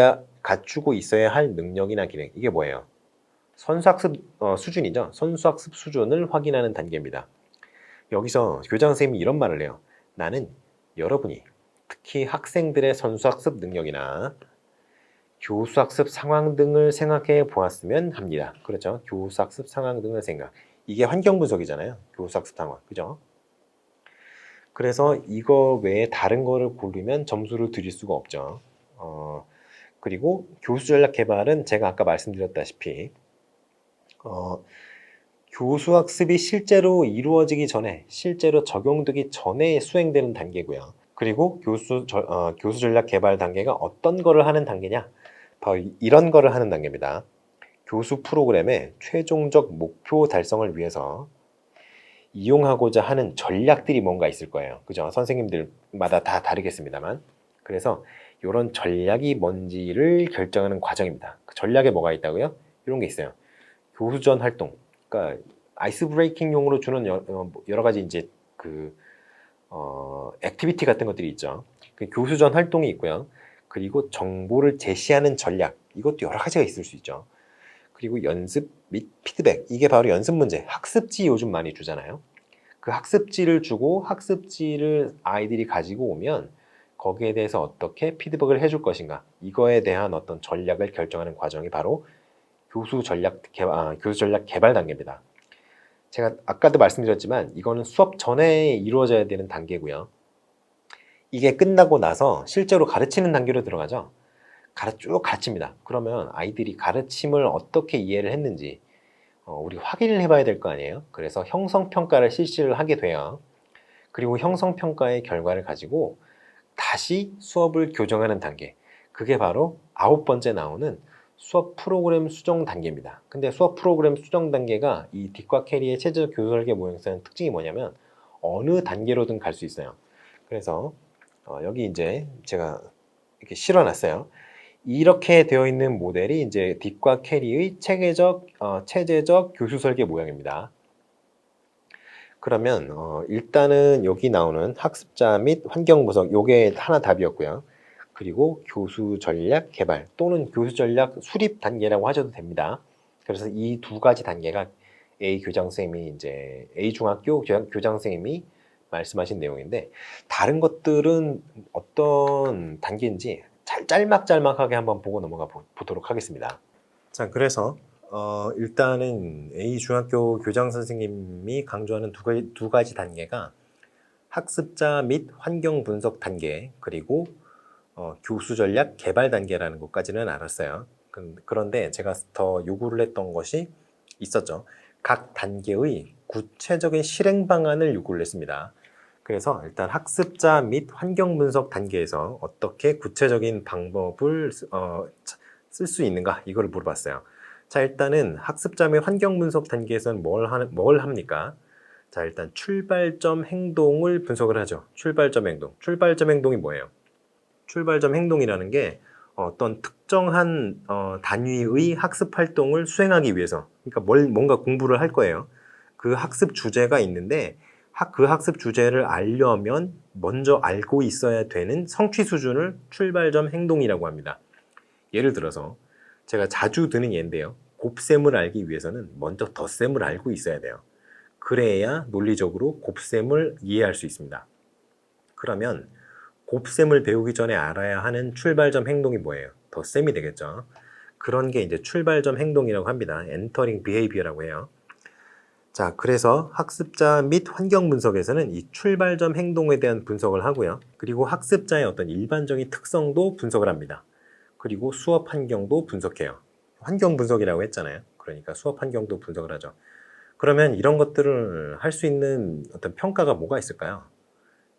있어야 할 능력이나 기능. 이게 뭐예요? 선수학습 수준이죠. 선수학습 수준을 확인하는 단계입니다. 여기서 교장 선생님이 이런 말을 해요. 나는 여러분이 특히 학생들의 선수학습 능력이나 교수학습 상황 등을 생각해 보았으면 합니다. 그렇죠? 교수학습 상황 등을 생각. 이게 환경 분석이잖아요. 교수학습 상황. 그죠? 그래서 이거 외에 다른 거를 고르면 점수를 드릴 수가 없죠. 그리고 교수 전략 개발은 제가 아까 말씀드렸다시피 교수 학습이 실제로 이루어지기 전에, 실제로 적용되기 전에 수행되는 단계고요. 그리고 교수 전략 개발 단계가 어떤 거를 하는 단계냐? 바로 이런 거를 하는 단계입니다. 교수 프로그램의 최종적 목표 달성을 위해서 이용하고자 하는 전략들이 뭔가 있을 거예요. 그죠? 선생님들마다 다 다르겠습니다만. 그래서 이런 전략이 뭔지를 결정하는 과정입니다. 그 전략에 뭐가 있다고요? 이런 게 있어요. 교수전 활동. 그러니까 아이스 브레이킹용으로 주는 여러 가지 이제 액티비티 같은 것들이 있죠. 그 교수전 활동이 있고요. 그리고 정보를 제시하는 전략. 이것도 여러 가지가 있을 수 있죠. 그리고 연습 및 피드백. 이게 바로 연습 문제. 학습지 요즘 많이 주잖아요. 그 학습지를 주고 학습지를 아이들이 가지고 오면 거기에 대해서 어떻게 피드백을 해줄 것인가. 이거에 대한 어떤 전략을 결정하는 과정이 바로 교수 전략 개발 단계입니다. 제가 아까도 말씀드렸지만 이거는 수업 전에 이루어져야 되는 단계고요. 이게 끝나고 나서 실제로 가르치는 단계로 들어가죠. 쭉 가르칩니다. 그러면 아이들이 가르침을 어떻게 이해를 했는지 우리 확인을 해봐야 될 거 아니에요. 그래서 형성평가를 실시를 하게 돼요. 그리고 형성평가의 결과를 가지고 다시 수업을 교정하는 단계. 그게 바로 9번째 나오는 수업 프로그램 수정 단계입니다. 근데 수업 프로그램 수정 단계가 이 딕과 캐리의 체제적 교수 설계 모형사의 특징이 뭐냐면 어느 단계로든 갈 수 있어요. 그래서 여기 이제 제가 이렇게 실어놨어요. 이렇게 되어 있는 모델이 이제 딕과 캐리의 체제적 교수 설계 모형입니다. 그러면 일단은 여기 나오는 학습자 및 환경 분석 요게 하나 답이었고요. 그리고 교수 전략 개발 또는 교수 전략 수립 단계라고 하셔도 됩니다. 그래서 이 두 가지 단계가 A 교장 선생님이 이제 A 중학교 교장 선생님이 말씀하신 내용인데 다른 것들은 어떤 단계인지 짤막짤막하게 한번 보고 넘어가 보도록 하겠습니다. 자, 그래서 일단은 A 중학교 교장 선생님이 강조하는 두 가지 단계가 학습자 및 환경 분석 단계 그리고 교수 전략 개발 단계라는 것까지는 알았어요. 그런데 제가 더 요구를 했던 것이 있었죠. 각 단계의 구체적인 실행 방안을 요구를 했습니다. 그래서 일단 학습자 및 환경 분석 단계에서 어떻게 구체적인 방법을 쓸 수 있는가 이걸 물어봤어요. 자, 일단은 학습자 및 환경 분석 단계에서는 뭘 합니까? 자, 일단 출발점 행동을 분석을 하죠. 출발점 행동. 출발점 행동이 뭐예요? 출발점 행동이라는 게 어떤 특정한 단위의 학습 활동을 수행하기 위해서, 그러니까 뭔가 공부를 할 거예요. 그 학습 주제가 있는데 그 학습 주제를 알려면 먼저 알고 있어야 되는 성취 수준을 출발점 행동이라고 합니다. 예를 들어서 제가 자주 드는 예인데요. 곱셈을 알기 위해서는 먼저 덧셈을 알고 있어야 돼요. 그래야 논리적으로 곱셈을 이해할 수 있습니다. 그러면 곱셈을 배우기 전에 알아야 하는 출발점 행동이 뭐예요? 덧셈이 되겠죠. 그런 게 이제 출발점 행동이라고 합니다. 엔터링 비헤이비어라고 해요. 자, 그래서 학습자 및 환경 분석에서는 이 출발점 행동에 대한 분석을 하고요. 그리고 학습자의 어떤 일반적인 특성도 분석을 합니다. 그리고 수업 환경도 분석해요. 환경 분석이라고 했잖아요. 그러니까 수업 환경도 분석을 하죠. 그러면 이런 것들을 할 수 있는 어떤 평가가 뭐가 있을까요?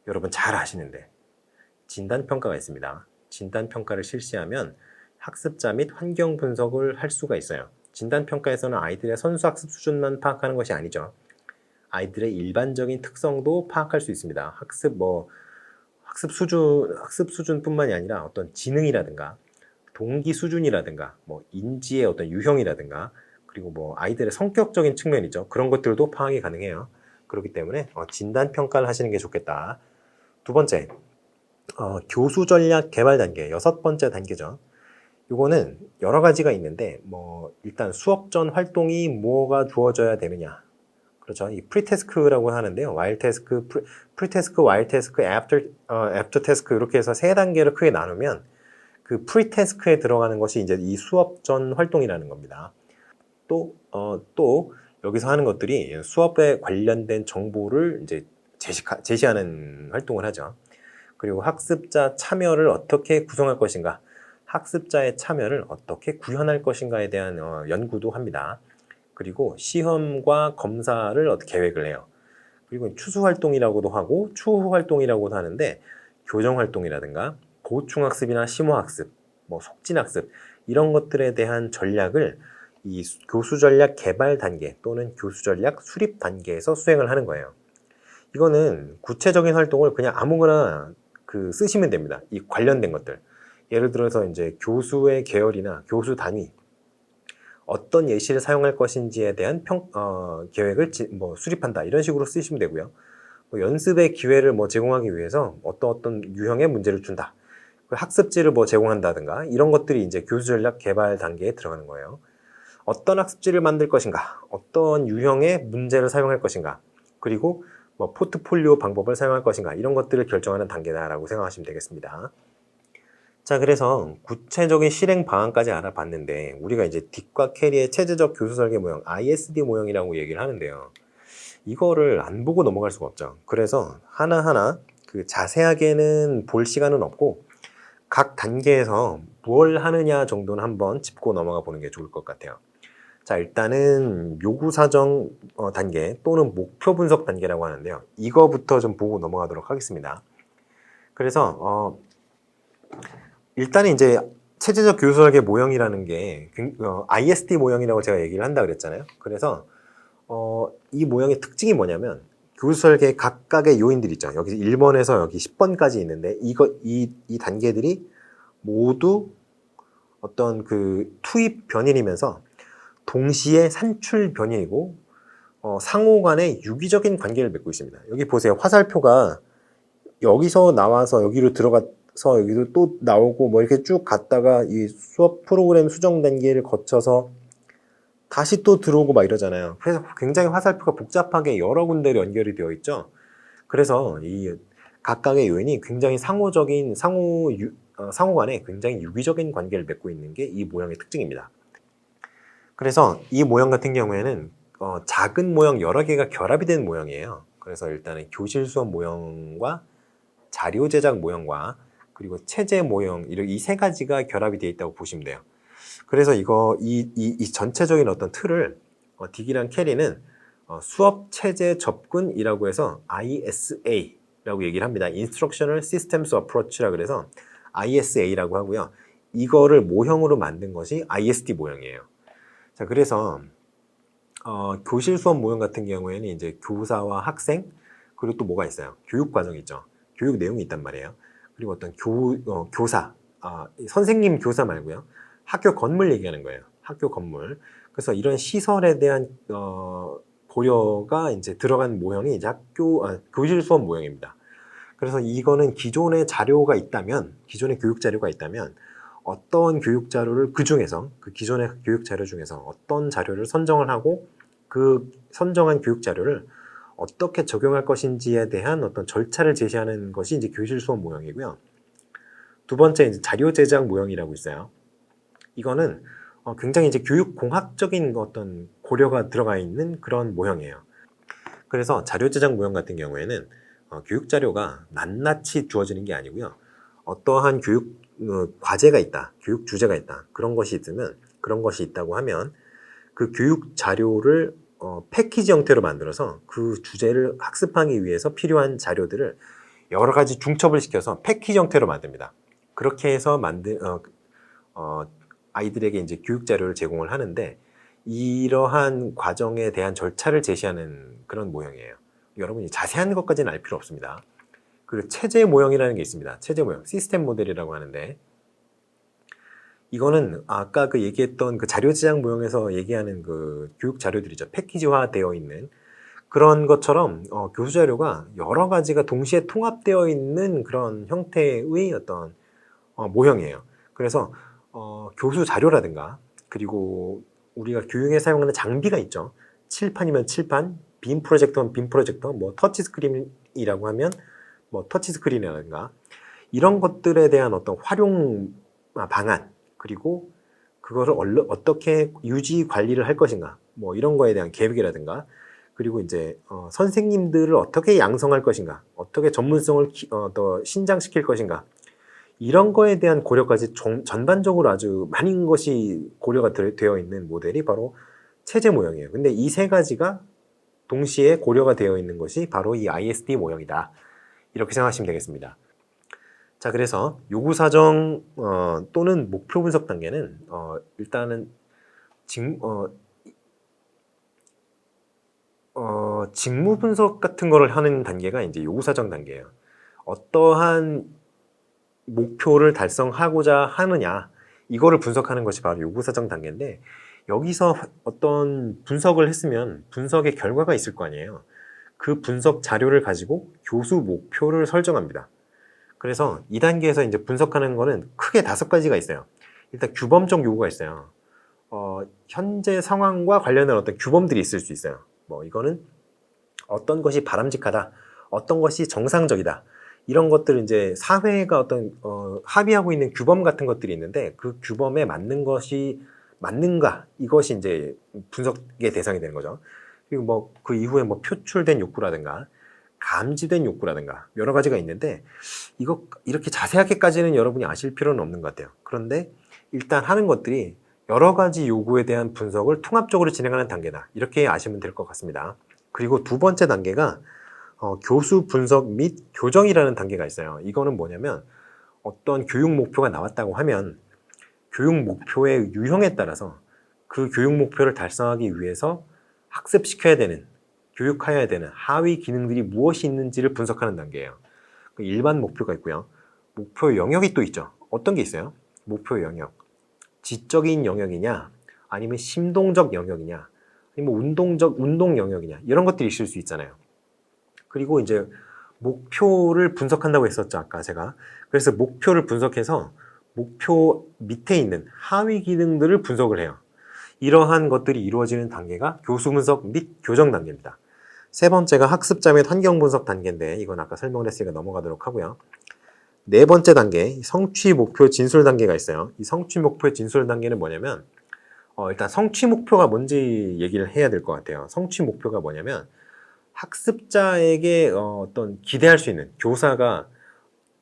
여러분 잘 아시는데 진단평가가 있습니다. 진단평가를 실시하면 학습자 및 환경 분석을 할 수가 있어요. 진단평가에서는 아이들의 선수학습 수준만 파악하는 것이 아니죠. 아이들의 일반적인 특성도 파악할 수 있습니다. 학습 수준뿐만이 아니라 어떤 지능이라든가 동기 수준이라든가 뭐 인지의 어떤 유형이라든가 그리고 뭐 아이들의 성격적인 측면이죠. 그런 것들도 파악이 가능해요. 그렇기 때문에 진단 평가를 하시는 게 좋겠다. 두 번째, 교수 전략 개발 단계, 여섯 번째 단계죠. 이거는 여러 가지가 있는데 뭐 일단 수업 전 활동이 뭐가 주어져야 되느냐. 그렇죠. 이 프리태스크라고 하는데요. 와일 태스크, 프리태스크, 와일 태스크, 애프터 태스크 이렇게 해서 세 단계를 크게 나누면 그 프리태스크에 들어가는 것이 이제 이 수업 전 활동이라는 겁니다. 또 여기서 하는 것들이 수업에 관련된 정보를 이제 제시하는 활동을 하죠. 그리고 학습자 참여를 어떻게 구성할 것인가, 학습자의 참여를 어떻게 구현할 것인가에 대한 연구도 합니다. 그리고 시험과 검사를 어떻게 계획을 해요. 그리고 추수 활동이라고도 하고 추후 활동이라고도 하는데 교정 활동이라든가 보충학습이나 심화학습, 뭐 속진학습 이런 것들에 대한 전략을 이 교수 전략 개발 단계 또는 교수 전략 수립 단계에서 수행을 하는 거예요. 이거는 구체적인 활동을 그냥 아무거나 쓰시면 됩니다. 이 관련된 것들. 예를 들어서 이제 교수의 계열이나 교수 단위, 어떤 예시를 사용할 것인지에 대한 계획을 수립한다. 이런 식으로 쓰시면 되고요. 뭐 연습의 기회를 제공하기 위해서 어떤 유형의 문제를 준다. 학습지를 제공한다든가 이런 것들이 이제 교수 전략 개발 단계에 들어가는 거예요. 어떤 학습지를 만들 것인가, 어떤 유형의 문제를 사용할 것인가, 그리고 포트폴리오 방법을 사용할 것인가 이런 것들을 결정하는 단계다라고 생각하시면 되겠습니다. 자, 그래서 구체적인 실행 방안까지 알아봤는데 우리가 이제 딕과 캐리의 체제적 교수 설계 모형, ISD 모형이라고 얘기를 하는데요. 이거를 안 보고 넘어갈 수가 없죠. 그래서 하나하나 자세하게는 볼 시간은 없고 각 단계에서 뭘 하느냐 정도는 한번 짚고 넘어가 보는 게 좋을 것 같아요. 자, 일단은 요구 사정 단계 또는 목표 분석 단계라고 하는데요. 이거부터 좀 보고 넘어가도록 하겠습니다. 그래서 일단은 이제 체제적 교수 설계 모형이라는 게 ISD 모형이라고 제가 얘기를 한다 그랬잖아요. 그래서 이 모형의 특징이 뭐냐면 교수 설계 각각의 요인들이 있죠. 여기 1번에서 여기 10번까지 있는데 이 단계들이 모두 어떤 투입 변인이면서 동시에 산출 변인이고 상호 간의 유기적인 관계를 맺고 있습니다. 여기 보세요. 화살표가 여기서 나와서 여기로 들어가서 여기도 또 나오고 이렇게 쭉 갔다가 이 수업 프로그램 수정 단계를 거쳐서 다시 또 들어오고 이러잖아요. 그래서 굉장히 화살표가 복잡하게 여러 군데로 연결이 되어 있죠. 그래서 이 각각의 요인이 굉장히 상호 간에 굉장히 유기적인 관계를 맺고 있는 게 이 모형의 특징입니다. 그래서 이 모형 같은 경우에는 작은 모형 여러 개가 결합이 된 모형이에요. 그래서 일단은 교실 수업 모형과 자료 제작 모형과 그리고 체제 모형 이 세 가지가 결합이 되어 있다고 보시면 돼요. 그래서 이 전체적인 어떤 틀을 딕이랑 캐리는 수업 체제 접근이라고 해서 ISA라고 얘기를 합니다. Instructional Systems Approach라 그래서 ISA라고 하고요. 이거를 모형으로 만든 것이 ISD 모형이에요. 자, 그래서 교실 수업 모형 같은 경우에는 이제 교사와 학생 그리고 또 뭐가 있어요? 교육 과정이 있죠. 교육 내용이 있단 말이에요. 그리고 어떤 교사, 선생님 교사 말고요. 학교 건물 얘기하는 거예요. 학교 건물. 그래서 이런 시설에 대한 고려가 이제 들어간 모형이 이제 교실 수업 모형입니다. 그래서 이거는 기존의 자료가 있다면, 기존의 교육 자료가 있다면 어떤 교육 자료를 기존의 교육 자료 중에서 어떤 자료를 선정을 하고 그 선정한 교육 자료를 어떻게 적용할 것인지에 대한 어떤 절차를 제시하는 것이 이제 교실 수업 모형이고요. 두 번째 이제 자료 제작 모형이라고 있어요. 이거는 굉장히 이제 교육 공학적인 어떤 고려가 들어가 있는 그런 모형이에요. 그래서 자료 제작 모형 같은 경우에는 교육 자료가 낱낱이 주어지는 게 아니고요. 어떠한 교육 과제가 있다, 교육 주제가 있다, 그런 것이 있다고 하면 그 교육 자료를 패키지 형태로 만들어서 그 주제를 학습하기 위해서 필요한 자료들을 여러 가지 중첩을 시켜서 패키지 형태로 만듭니다. 그렇게 해서 아이들에게 이제 교육 자료를 제공을 하는데 이러한 과정에 대한 절차를 제시하는 그런 모형이에요. 여러분이 자세한 것까지는 알 필요 없습니다. 그리고 체제 모형이라는 게 있습니다. 체제 모형, 시스템 모델이라고 하는데 이거는 아까 그 얘기했던 그 자료 제작 모형에서 얘기하는 그 교육 자료들이죠. 패키지화 되어 있는 그런 것처럼 교수 자료가 여러 가지가 동시에 통합되어 있는 그런 형태의 어떤 모형이에요. 그래서 교수 자료라든가 그리고 우리가 교육에 사용하는 장비가 있죠. 칠판이면 칠판, 빔 프로젝터면 빔 프로젝터, 뭐 터치 스크린이라고 하면 뭐 터치 스크린이라든가 이런 것들에 대한 어떤 활용 방안 그리고 그거를 어떻게 유지 관리를 할 것인가 뭐 이런 거에 대한 계획이라든가 그리고 이제 선생님들을 어떻게 양성할 것인가 어떻게 전문성을 더 신장시킬 것인가 이런 거에 대한 고려까지 전반적으로 아주 많은 것이 고려가 되어 있는 모델이 바로 체제 모형이에요. 근데 이 세 가지가 동시에 고려가 되어 있는 것이 바로 이 ISD 모형이다. 이렇게 생각하시면 되겠습니다. 자, 그래서 요구사정 또는 목표 분석 단계는 일단은 직무 분석 같은 거를 하는 단계가 이제 요구사정 단계예요. 어떠한 목표를 달성하고자 하느냐 이거를 분석하는 것이 바로 요구사정 단계인데 여기서 어떤 분석을 했으면 분석의 결과가 있을 거 아니에요. 그 분석 자료를 가지고 교수 목표를 설정합니다. 그래서 이 단계에서 이제 분석하는 거는 크게 5가지가 있어요. 일단 규범적 요구가 있어요. 현재 상황과 관련된 어떤 규범들이 있을 수 있어요. 뭐 이거는 어떤 것이 바람직하다, 어떤 것이 정상적이다. 이런 것들은 이제 사회가 어떤 합의하고 있는 규범 같은 것들이 있는데 그 규범에 맞는 것이 맞는가 이것이 이제 분석의 대상이 되는 거죠. 그리고 뭐 그 이후에 뭐 표출된 욕구라든가 감지된 욕구라든가 여러 가지가 있는데 이거 이렇게 자세하게까지는 여러분이 아실 필요는 없는 것 같아요. 그런데 일단 하는 것들이 여러 가지 요구에 대한 분석을 통합적으로 진행하는 단계다. 이렇게 아시면 될 것 같습니다. 그리고 두 번째 단계가 교수 분석 및 교정이라는 단계가 있어요. 이거는 뭐냐면 어떤 교육 목표가 나왔다고 하면 교육 목표의 유형에 따라서 그 교육 목표를 달성하기 위해서 학습시켜야 되는, 교육하여야 되는 하위 기능들이 무엇이 있는지를 분석하는 단계예요. 일반 목표가 있고요. 목표 영역이 또 있죠. 어떤 게 있어요? 목표 영역. 지적인 영역이냐, 아니면 심동적 영역이냐, 아니면 운동 영역이냐, 이런 것들이 있을 수 있잖아요. 그리고 이제 목표를 분석한다고 했었죠, 아까 제가. 그래서 목표를 분석해서 목표 밑에 있는 하위 기능들을 분석을 해요. 이러한 것들이 이루어지는 단계가 교수 분석 및 교정 단계입니다. 세 번째가 학습자 및 환경 분석 단계인데 이건 아까 설명을 했으니까 넘어가도록 하고요. 네 번째 단계, 성취 목표 진술 단계가 있어요. 이 성취 목표 진술 단계는 뭐냐면 일단 성취 목표가 뭔지 얘기를 해야 될 것 같아요. 성취 목표가 뭐냐면 학습자에게 어떤 기대할 수 있는 교사가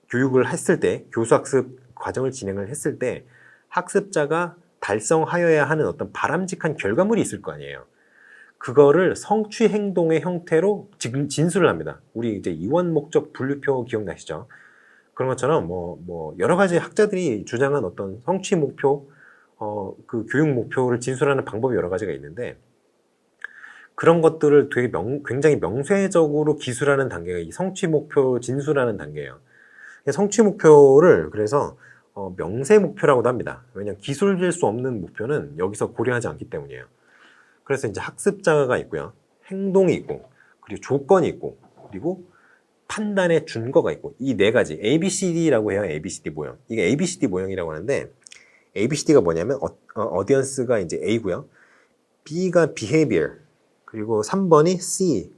교육을 했을 때 교수학습 과정을 진행을 했을 때 학습자가 달성하여야 하는 어떤 바람직한 결과물이 있을 거 아니에요. 그거를 성취 행동의 형태로 진술을 합니다. 우리 이제 이원 목적 분류표 기억나시죠? 그런 것처럼 뭐 여러 가지 학자들이 주장한 어떤 성취 목표, 그 교육 목표를 진술하는 방법이 여러 가지가 있는데 그런 것들을 되게 굉장히 명세적으로 기술하는 단계가 이 성취 목표 진술하는 단계예요. 성취 목표를 그래서 명세 목표라고도 합니다. 왜냐하면 기술될 수 없는 목표는 여기서 고려하지 않기 때문이에요. 그래서 이제 학습자가 있고요. 행동이 있고, 그리고 조건이 있고, 그리고 판단의 준거가 있고, 이 네 가지, ABCD라고 해요. ABCD 모형. 이게 ABCD 모형이라고 하는데, ABCD가 뭐냐면, audience가 이제 A고요. B가 behavior, 그리고 3번이 C,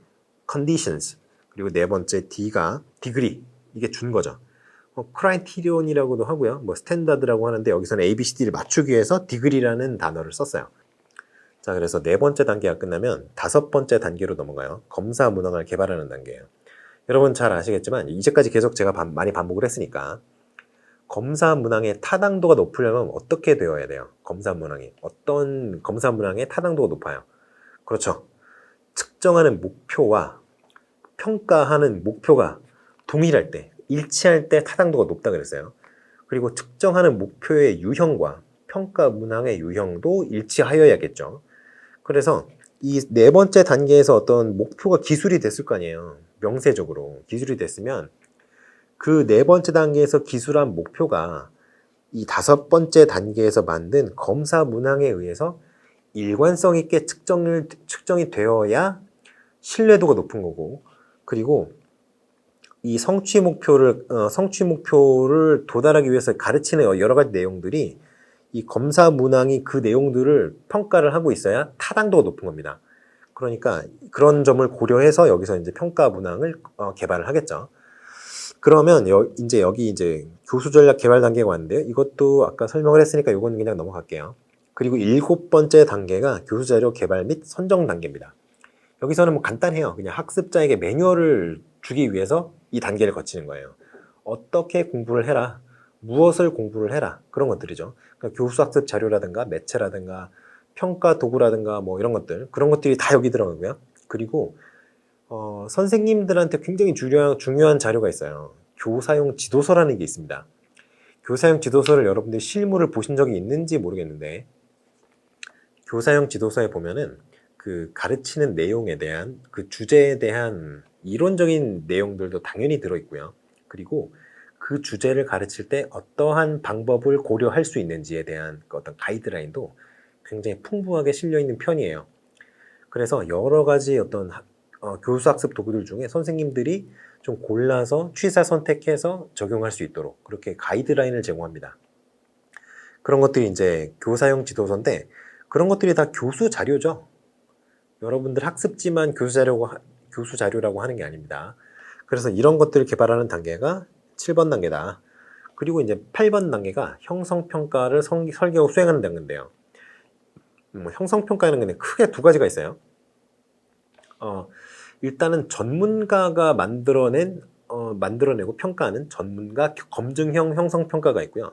conditions, 그리고 네 번째 D가 degree, 이게 준거죠. 크라이테리온이라고도 하고요. 뭐 스탠다드라고 하는데 여기서는 ABCD를 맞추기 위해서 degree라는 단어를 썼어요. 자, 그래서 네 번째 단계가 끝나면 다섯 번째 단계로 넘어가요. 검사 문항을 개발하는 단계예요. 여러분 잘 아시겠지만 이제까지 계속 제가 많이 반복을 했으니까 검사 문항의 타당도가 높으려면 어떻게 되어야 돼요? 검사 문항이 어떤 검사 문항의 타당도가 높아요? 그렇죠. 측정하는 목표와 평가하는 목표가 동일할 때, 일치할 때 타당도가 높다 그랬어요. 그리고 측정하는 목표의 유형과 평가 문항의 유형도 일치하여야겠죠. 그래서 이 네 번째 단계에서 어떤 목표가 기술이 됐을 거 아니에요. 명세적으로 기술이 됐으면 그 네 번째 단계에서 기술한 목표가 이 5번째 단계에서 만든 검사 문항에 의해서 일관성 있게 측정이 되어야 신뢰도가 높은 거고, 그리고 이 성취 목표를 도달하기 위해서 가르치는 여러 가지 내용들이 이 검사 문항이 그 내용들을 평가를 하고 있어야 타당도가 높은 겁니다. 그러니까 그런 점을 고려해서 여기서 이제 평가 문항을 개발을 하겠죠. 그러면 이제 여기 이제 교수 전략 개발 단계가 왔는데요. 이것도 아까 설명을 했으니까 이건 그냥 넘어갈게요. 그리고 7번째 단계가 교수 자료 개발 및 선정 단계입니다. 여기서는 뭐 간단해요. 그냥 학습자에게 매뉴얼을 주기 위해서 이 단계를 거치는 거예요. 어떻게 공부를 해라, 무엇을 공부를 해라, 그런 것들이죠. 그러니까 교수 학습 자료라든가 매체라든가 평가 도구라든가 뭐 이런 것들, 그런 것들이 다 여기 들어가고요. 그리고 선생님들한테 굉장히 중요한 자료가 있어요. 교사용 지도서라는 게 있습니다. 교사용 지도서를 여러분들이 실물을 보신 적이 있는지 모르겠는데, 교사용 지도서에 보면은 그 가르치는 내용에 대한, 그 주제에 대한 이론적인 내용들도 당연히 들어있고요. 그리고 그 주제를 가르칠 때 어떠한 방법을 고려할 수 있는지에 대한 어떤 가이드라인도 굉장히 풍부하게 실려있는 편이에요. 그래서 여러 가지 어떤 교수 학습 도구들 중에 선생님들이 좀 골라서 취사 선택해서 적용할 수 있도록 그렇게 가이드라인을 제공합니다. 그런 것들이 이제 교사용 지도서인데, 그런 것들이 다 교수 자료죠. 여러분들 학습지만 교수 자료라고 하는 게 아닙니다. 그래서 이런 것들을 개발하는 단계가 7번 단계다. 그리고 이제 8번 단계가 형성평가를 설계하고 수행하는 단계인데요. 형성평가는 그냥 크게 두 가지가 있어요. 일단은 전문가가 만들어내고 평가하는 전문가 검증형 형성평가가 있고요.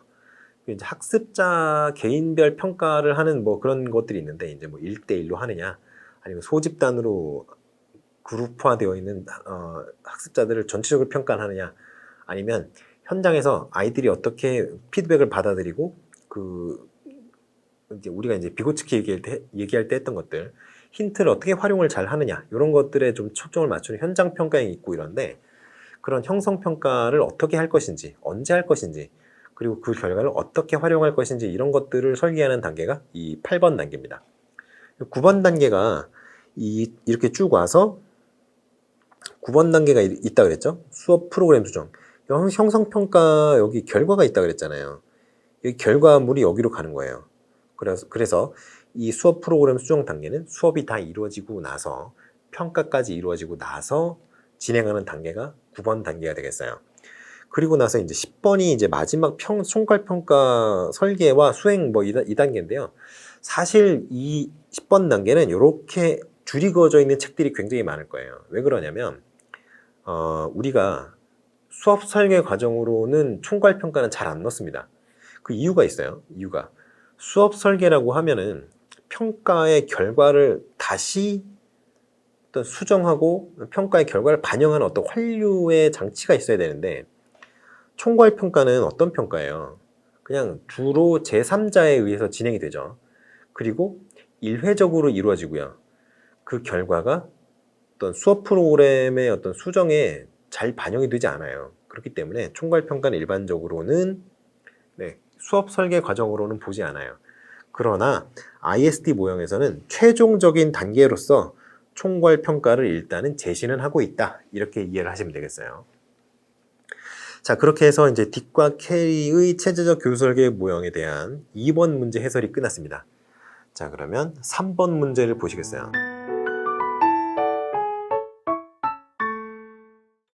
이제 학습자 개인별 평가를 하는 뭐 그런 것들이 있는데, 이제 뭐 1대1로 하느냐, 아니면 소집단으로 그룹화되어 있는 학습자들을 전체적으로 평가하느냐, 아니면 현장에서 아이들이 어떻게 피드백을 받아들이고 이제 우리가 이제 비고치키 얘기할 때 했던 것들, 힌트를 어떻게 활용을 잘 하느냐, 이런 것들에 좀 초점을 맞추는 현장 평가가 있고 이런데, 그런 형성 평가를 어떻게 할 것인지, 언제 할 것인지, 그리고 그 결과를 어떻게 활용할 것인지, 이런 것들을 설계하는 단계가 이 8번 단계입니다. 9번 단계가 이렇게 쭉 와서 9번 단계가 있다 그랬죠? 수업 프로그램 수정. 형성평가 여기 결과가 있다 그랬잖아요. 이 결과물이 여기로 가는 거예요. 그래서 이 수업 프로그램 수정 단계는 수업이 다 이루어지고 나서, 평가까지 이루어지고 나서 진행하는 단계가 9번 단계가 되겠어요. 그리고 나서 이제 10번이 이제 마지막 총괄평가 설계와 수행 뭐 이 단계인데요. 사실 이 10번 단계는 이렇게 줄이 그어져 있는 책들이 굉장히 많을 거예요. 왜 그러냐면 우리가 수업 설계 과정으로는 총괄평가는 잘 안 넣습니다. 그 이유가 있어요. 이유가 수업 설계라고 하면은 평가의 결과를 다시 어떤 수정하고 평가의 결과를 반영하는 어떤 환류의 장치가 있어야 되는데, 총괄평가는 어떤 평가예요? 그냥 주로 제3자에 의해서 진행이 되죠. 그리고 일회적으로 이루어지고요. 그 결과가 어떤 수업 프로그램의 어떤 수정에 잘 반영이 되지 않아요. 그렇기 때문에 총괄평가는 일반적으로는 수업 설계 과정으로는 보지 않아요. 그러나 ISD 모형에서는 최종적인 단계로서 총괄평가를 일단은 제시는 하고 있다. 이렇게 이해를 하시면 되겠어요. 자, 그렇게 해서 이제 딕과 캐리의 체제적 교수 설계 모형에 대한 2번 문제 해설이 끝났습니다. 자, 그러면 3번 문제를 보시겠어요?